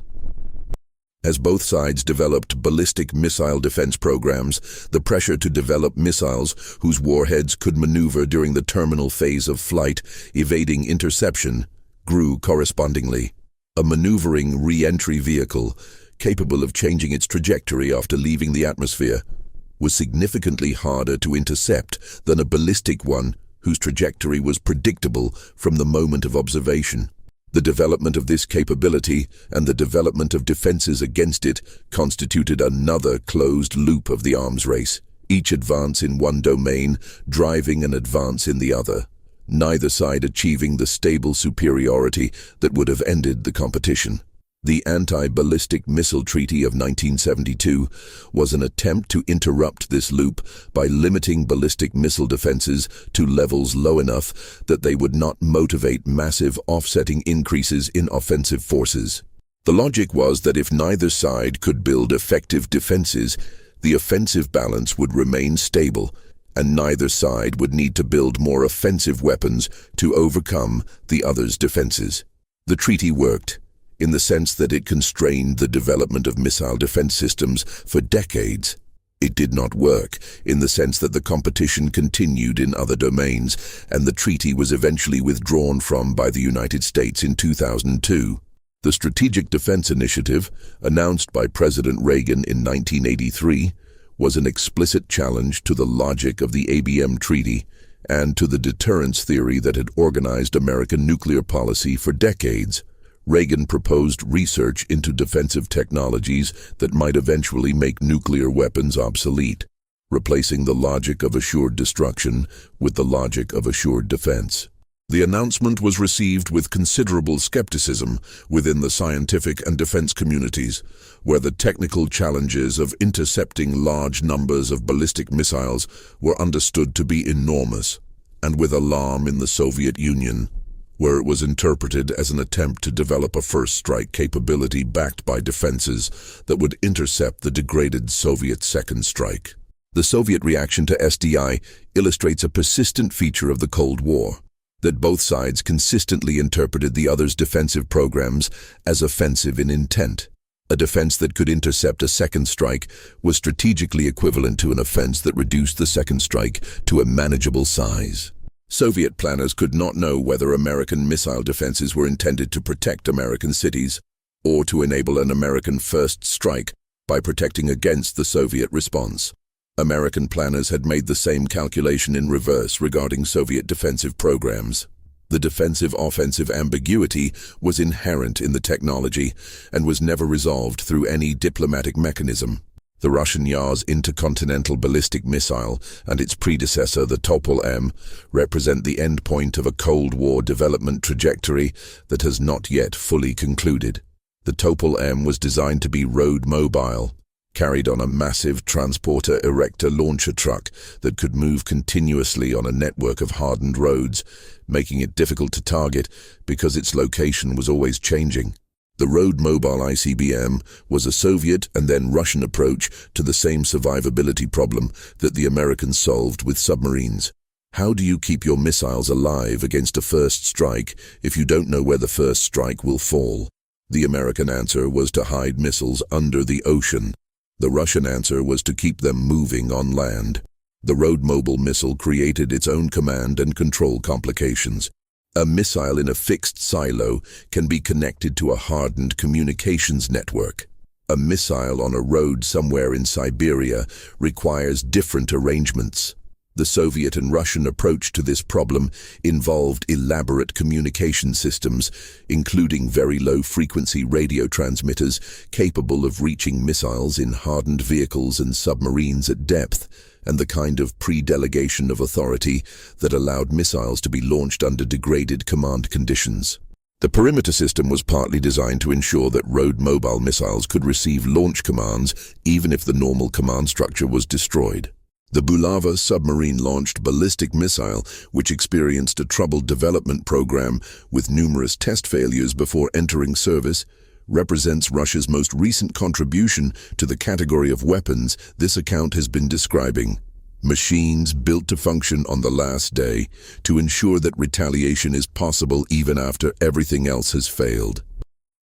As both sides developed ballistic missile defense programs, the pressure to develop missiles whose warheads could maneuver during the terminal phase of flight, evading interception, grew correspondingly. A maneuvering re-entry vehicle, capable of changing its trajectory after leaving the atmosphere, was significantly harder to intercept than a ballistic one whose trajectory was predictable from the moment of observation. The development of this capability and the development of defenses against it constituted another closed loop of the arms race, each advance in one domain driving an advance in the other, neither side achieving the stable superiority that would have ended the competition. The Anti-Ballistic Missile Treaty of 1972 was an attempt to interrupt this loop by limiting ballistic missile defenses to levels low enough that they would not motivate massive offsetting increases in offensive forces. The logic was that if neither side could build effective defenses, the offensive balance would remain stable, and neither side would need to build more offensive weapons to overcome the other's defenses. The treaty worked, in the sense that it constrained the development of missile defense systems for decades. It did not work, in the sense that the competition continued in other domains, and the treaty was eventually withdrawn from by the United States in 2002. The Strategic Defense Initiative, announced by President Reagan in 1983, was an explicit challenge to the logic of the ABM Treaty and to the deterrence theory that had organized American nuclear policy for decades. Reagan proposed research into defensive technologies that might eventually make nuclear weapons obsolete, replacing the logic of assured destruction with the logic of assured defense. The announcement was received with considerable skepticism within the scientific and defense communities, where the technical challenges of intercepting large numbers of ballistic missiles were understood to be enormous, and with alarm in the Soviet Union, where it was interpreted as an attempt to develop a first-strike capability backed by defenses that would intercept the degraded Soviet second strike. The Soviet reaction to SDI illustrates a persistent feature of the Cold War, that both sides consistently interpreted the other's defensive programs as offensive in intent. A defense that could intercept a second strike was strategically equivalent to an offense that reduced the second strike to a manageable size. Soviet planners could not know whether American missile defenses were intended to protect American cities or to enable an American first strike by protecting against the Soviet response. American planners had made the same calculation in reverse regarding Soviet defensive programs. The defensive-offensive ambiguity was inherent in the technology and was never resolved through any diplomatic mechanism. The Russian Yar's intercontinental ballistic missile and its predecessor, the Topol-M, represent the endpoint of a Cold War development trajectory that has not yet fully concluded. The Topol-M was designed to be road mobile, carried on a massive transporter erector launcher truck that could move continuously on a network of hardened roads, making it difficult to target because its location was always changing. The road mobile ICBM was a Soviet and then Russian approach to the same survivability problem that the Americans solved with submarines. How do you keep your missiles alive against a first strike if you don't know where the first strike will fall? The American answer was to hide missiles under the ocean. The Russian answer was to keep them moving on land. The road mobile missile created its own command and control complications. A missile in a fixed silo can be connected to a hardened communications network. A missile on a road somewhere in Siberia requires different arrangements. The Soviet and Russian approach to this problem involved elaborate communication systems, including very low-frequency radio transmitters capable of reaching missiles in hardened vehicles and submarines at depth, and the kind of pre-delegation of authority that allowed missiles to be launched under degraded command conditions. The perimeter system was partly designed to ensure that road mobile missiles could receive launch commands even if the normal command structure was destroyed. The Bulava submarine-launched ballistic missile, which experienced a troubled development program with numerous test failures before entering service, represents Russia's most recent contribution to the category of weapons this account has been describing. Machines built to function on the last day to ensure that retaliation is possible even after everything else has failed.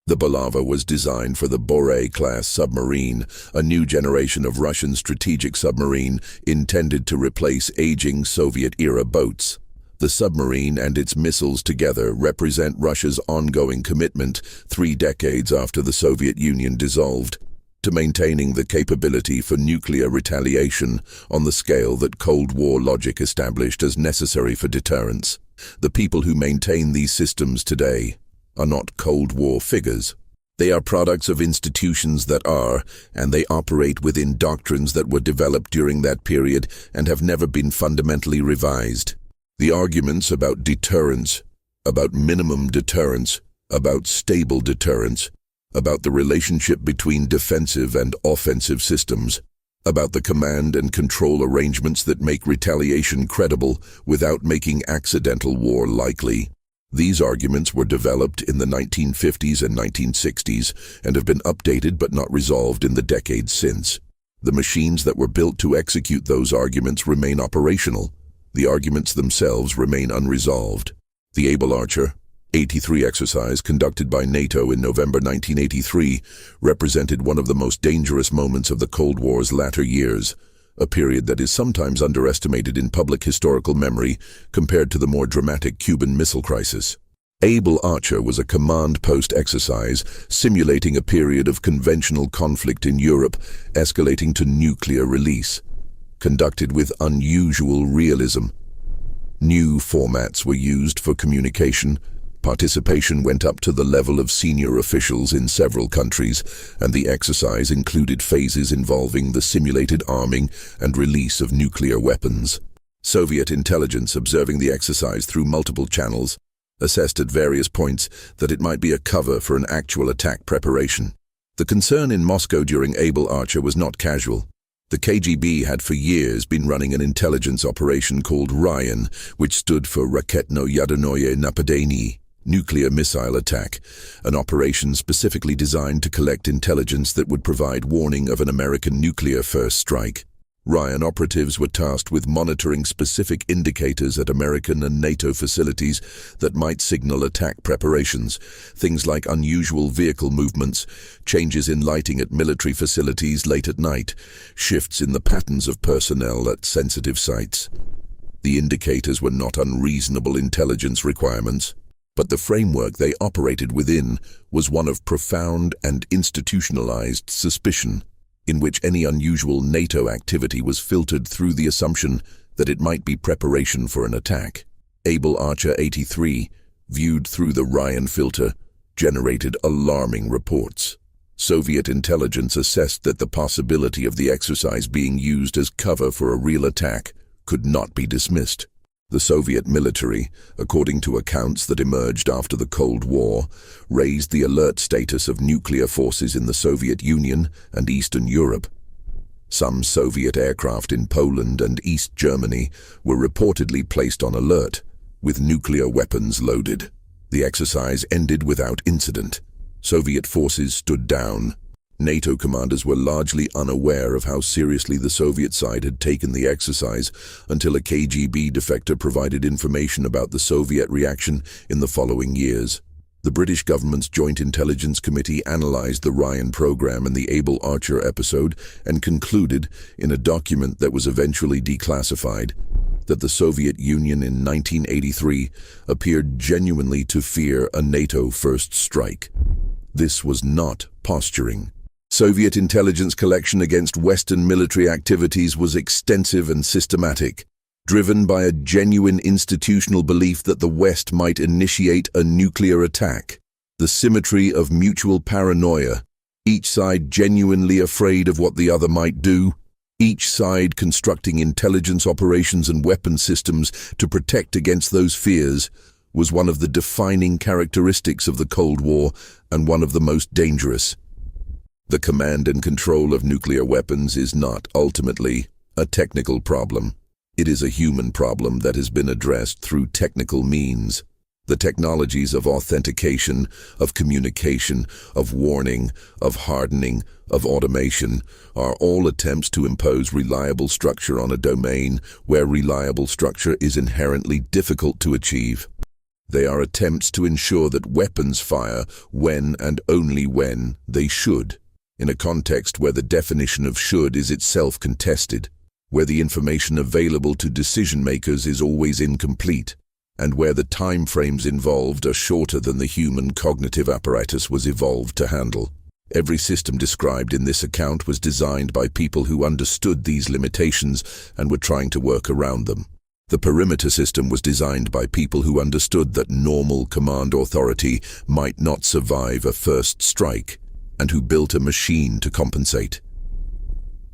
The Bulava was designed for the Borei-class submarine, a new generation of Russian strategic submarine intended to replace aging Soviet-era boats. The submarine and its missiles together represent Russia's ongoing commitment 3 decades after the Soviet Union dissolved to maintaining the capability for nuclear retaliation on the scale that Cold War logic established as necessary for deterrence. The people who maintain these systems today are not Cold War figures. They are products of institutions that are, and they operate within doctrines that were developed during that period and have never been fundamentally revised. The arguments about deterrence, about minimum deterrence, about stable deterrence, about the relationship between defensive and offensive systems, about the command and control arrangements that make retaliation credible without making accidental war likely. These arguments were developed in the 1950s and 1960s and have been updated but not resolved in the decades since. The machines that were built to execute those arguments remain operational. The arguments themselves remain unresolved. The able archer, 83 exercise conducted by NATO in November 1983 represented one of the most dangerous moments of the Cold War's latter years, a period that is sometimes underestimated in public historical memory compared to the more dramatic Cuban Missile Crisis. Able Archer was a command post exercise simulating a period of conventional conflict in Europe escalating to nuclear release, conducted with unusual realism. New formats were used for communication. Participation went up to the level of senior officials in several countries, and the exercise included phases involving the simulated arming and release of nuclear weapons. Soviet intelligence, observing the exercise through multiple channels, assessed at various points that it might be a cover for an actual attack preparation. The concern in Moscow during Able Archer was not casual. The KGB had for years been running an intelligence operation called Ryan, which stood for Raketno-Yadernoye Napadenie, nuclear missile attack, an operation specifically designed to collect intelligence that would provide warning of an American nuclear first strike. Ryan operatives were tasked with monitoring specific indicators at American and NATO facilities that might signal attack preparations, things like unusual vehicle movements, changes in lighting at military facilities late at night, shifts in the patterns of personnel at sensitive sites. The indicators were not unreasonable intelligence requirements, but the framework they operated within was one of profound and institutionalized suspicion, in which any unusual NATO activity was filtered through the assumption that it might be preparation for an attack. Able Archer 83, viewed through the Ryan filter, generated alarming reports. Soviet intelligence assessed that the possibility of the exercise being used as cover for a real attack could not be dismissed. The Soviet military, according to accounts that emerged after the Cold War, raised the alert status of nuclear forces in the Soviet Union and Eastern Europe. Some Soviet aircraft in Poland and East Germany were reportedly placed on alert, with nuclear weapons loaded. The exercise ended without incident. Soviet forces stood down. NATO commanders were largely unaware of how seriously the Soviet side had taken the exercise until a KGB defector provided information about the Soviet reaction in the following years. The British government's Joint Intelligence Committee analyzed the Ryan program and the Able Archer episode and concluded, in a document that was eventually declassified, that the Soviet Union in 1983 appeared genuinely to fear a NATO first strike. This was not posturing. Soviet intelligence collection against Western military activities was extensive and systematic, driven by a genuine institutional belief that the West might initiate a nuclear attack. The symmetry of mutual paranoia, each side genuinely afraid of what the other might do, each side constructing intelligence operations and weapon systems to protect against those fears, was one of the defining characteristics of the Cold War and one of the most dangerous. The command and control of nuclear weapons is not, ultimately, a technical problem. It is a human problem that has been addressed through technical means. The technologies of authentication, of communication, of warning, of hardening, of automation are all attempts to impose reliable structure on a domain where reliable structure is inherently difficult to achieve. They are attempts to ensure that weapons fire when and only when they should, in a context where the definition of should is itself contested, where the information available to decision-makers is always incomplete, and where the time frames involved are shorter than the human cognitive apparatus was evolved to handle. Every system described in this account was designed by people who understood these limitations and were trying to work around them. The perimeter system was designed by people who understood that normal command authority might not survive a first strike, and who built a machine to compensate.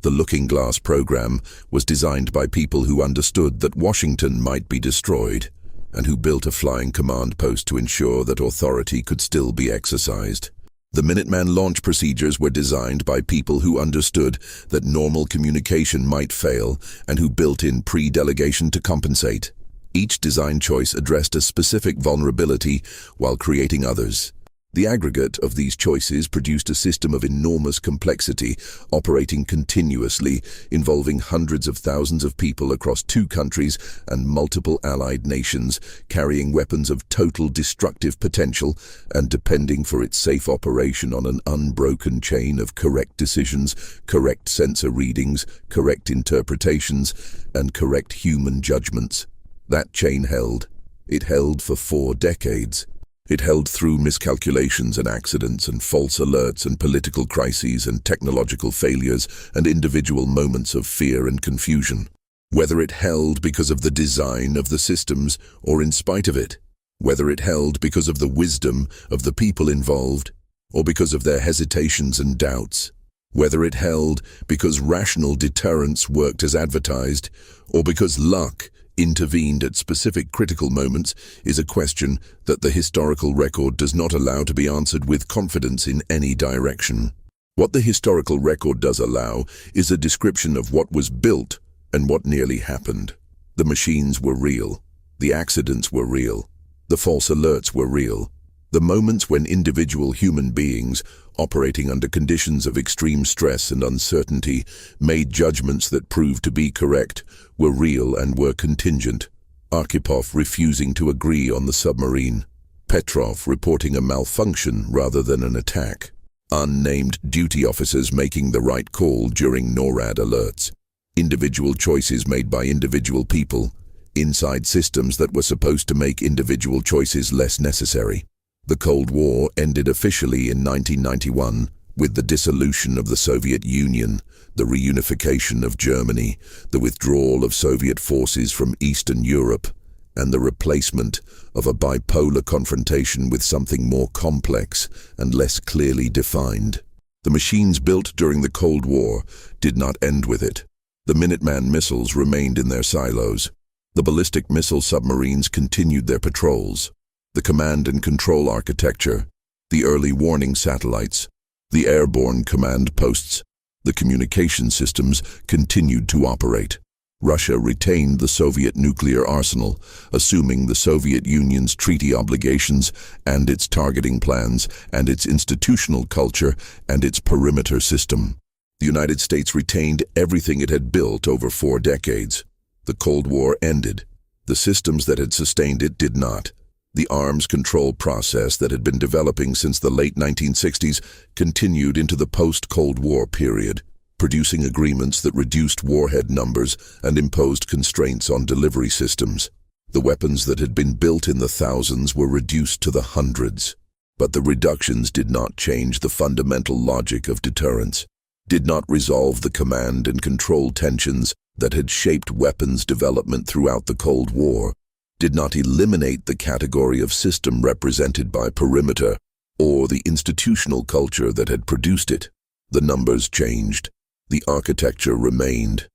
The Looking Glass program was designed by people who understood that Washington might be destroyed, and who built a flying command post to ensure that authority could still be exercised. The Minuteman launch procedures were designed by people who understood that normal communication might fail and who built in pre-delegation to compensate. Each design choice addressed a specific vulnerability while creating others. The aggregate of these choices produced a system of enormous complexity, operating continuously, involving hundreds of thousands of people across 2 countries and multiple allied nations, carrying weapons of total destructive potential and depending for its safe operation on an unbroken chain of correct decisions, correct sensor readings, correct interpretations, and correct human judgments. That chain held. It held for 4 decades. It held through miscalculations and accidents and false alerts and political crises and technological failures and individual moments of fear and confusion. Whether it held because of the design of the systems or in spite of it, whether it held because of the wisdom of the people involved or because of their hesitations and doubts, whether it held because rational deterrence worked as advertised or because luck intervened at specific critical moments, is a question that the historical record does not allow to be answered with confidence in any direction. What the historical record does allow is a description of what was built and what nearly happened. The machines were real. The accidents were real. The false alerts were real. The moments when individual human beings, operating under conditions of extreme stress and uncertainty, made judgments that proved to be correct, were real and were contingent. Arkhipov refusing to agree on the submarine. Petrov reporting a malfunction rather than an attack. Unnamed duty officers making the right call during NORAD alerts. Individual choices made by individual people. Inside systems that were supposed to make individual choices less necessary. The Cold War ended officially in 1991 with the dissolution of the Soviet Union, the reunification of Germany, the withdrawal of Soviet forces from Eastern Europe, and the replacement of a bipolar confrontation with something more complex and less clearly defined. The machines built during the Cold War did not end with it. The Minuteman missiles remained in their silos. The ballistic missile submarines continued their patrols. The command and control architecture, the early warning satellites, the airborne command posts, the communication systems continued to operate. Russia retained the Soviet nuclear arsenal, assuming the Soviet Union's treaty obligations and its targeting plans and its institutional culture and its perimeter system. The United States retained everything it had built over 4 decades. The Cold War ended. The systems that had sustained it did not. The arms control process that had been developing since the late 1960s continued into the post-Cold War period, producing agreements that reduced warhead numbers and imposed constraints on delivery systems. The weapons that had been built in the thousands were reduced to the hundreds. But the reductions did not change the fundamental logic of deterrence, did not resolve the command and control tensions that had shaped weapons development throughout the Cold War, did not eliminate the category of system represented by perimeter or the institutional culture that had produced it. The numbers changed. The architecture remained.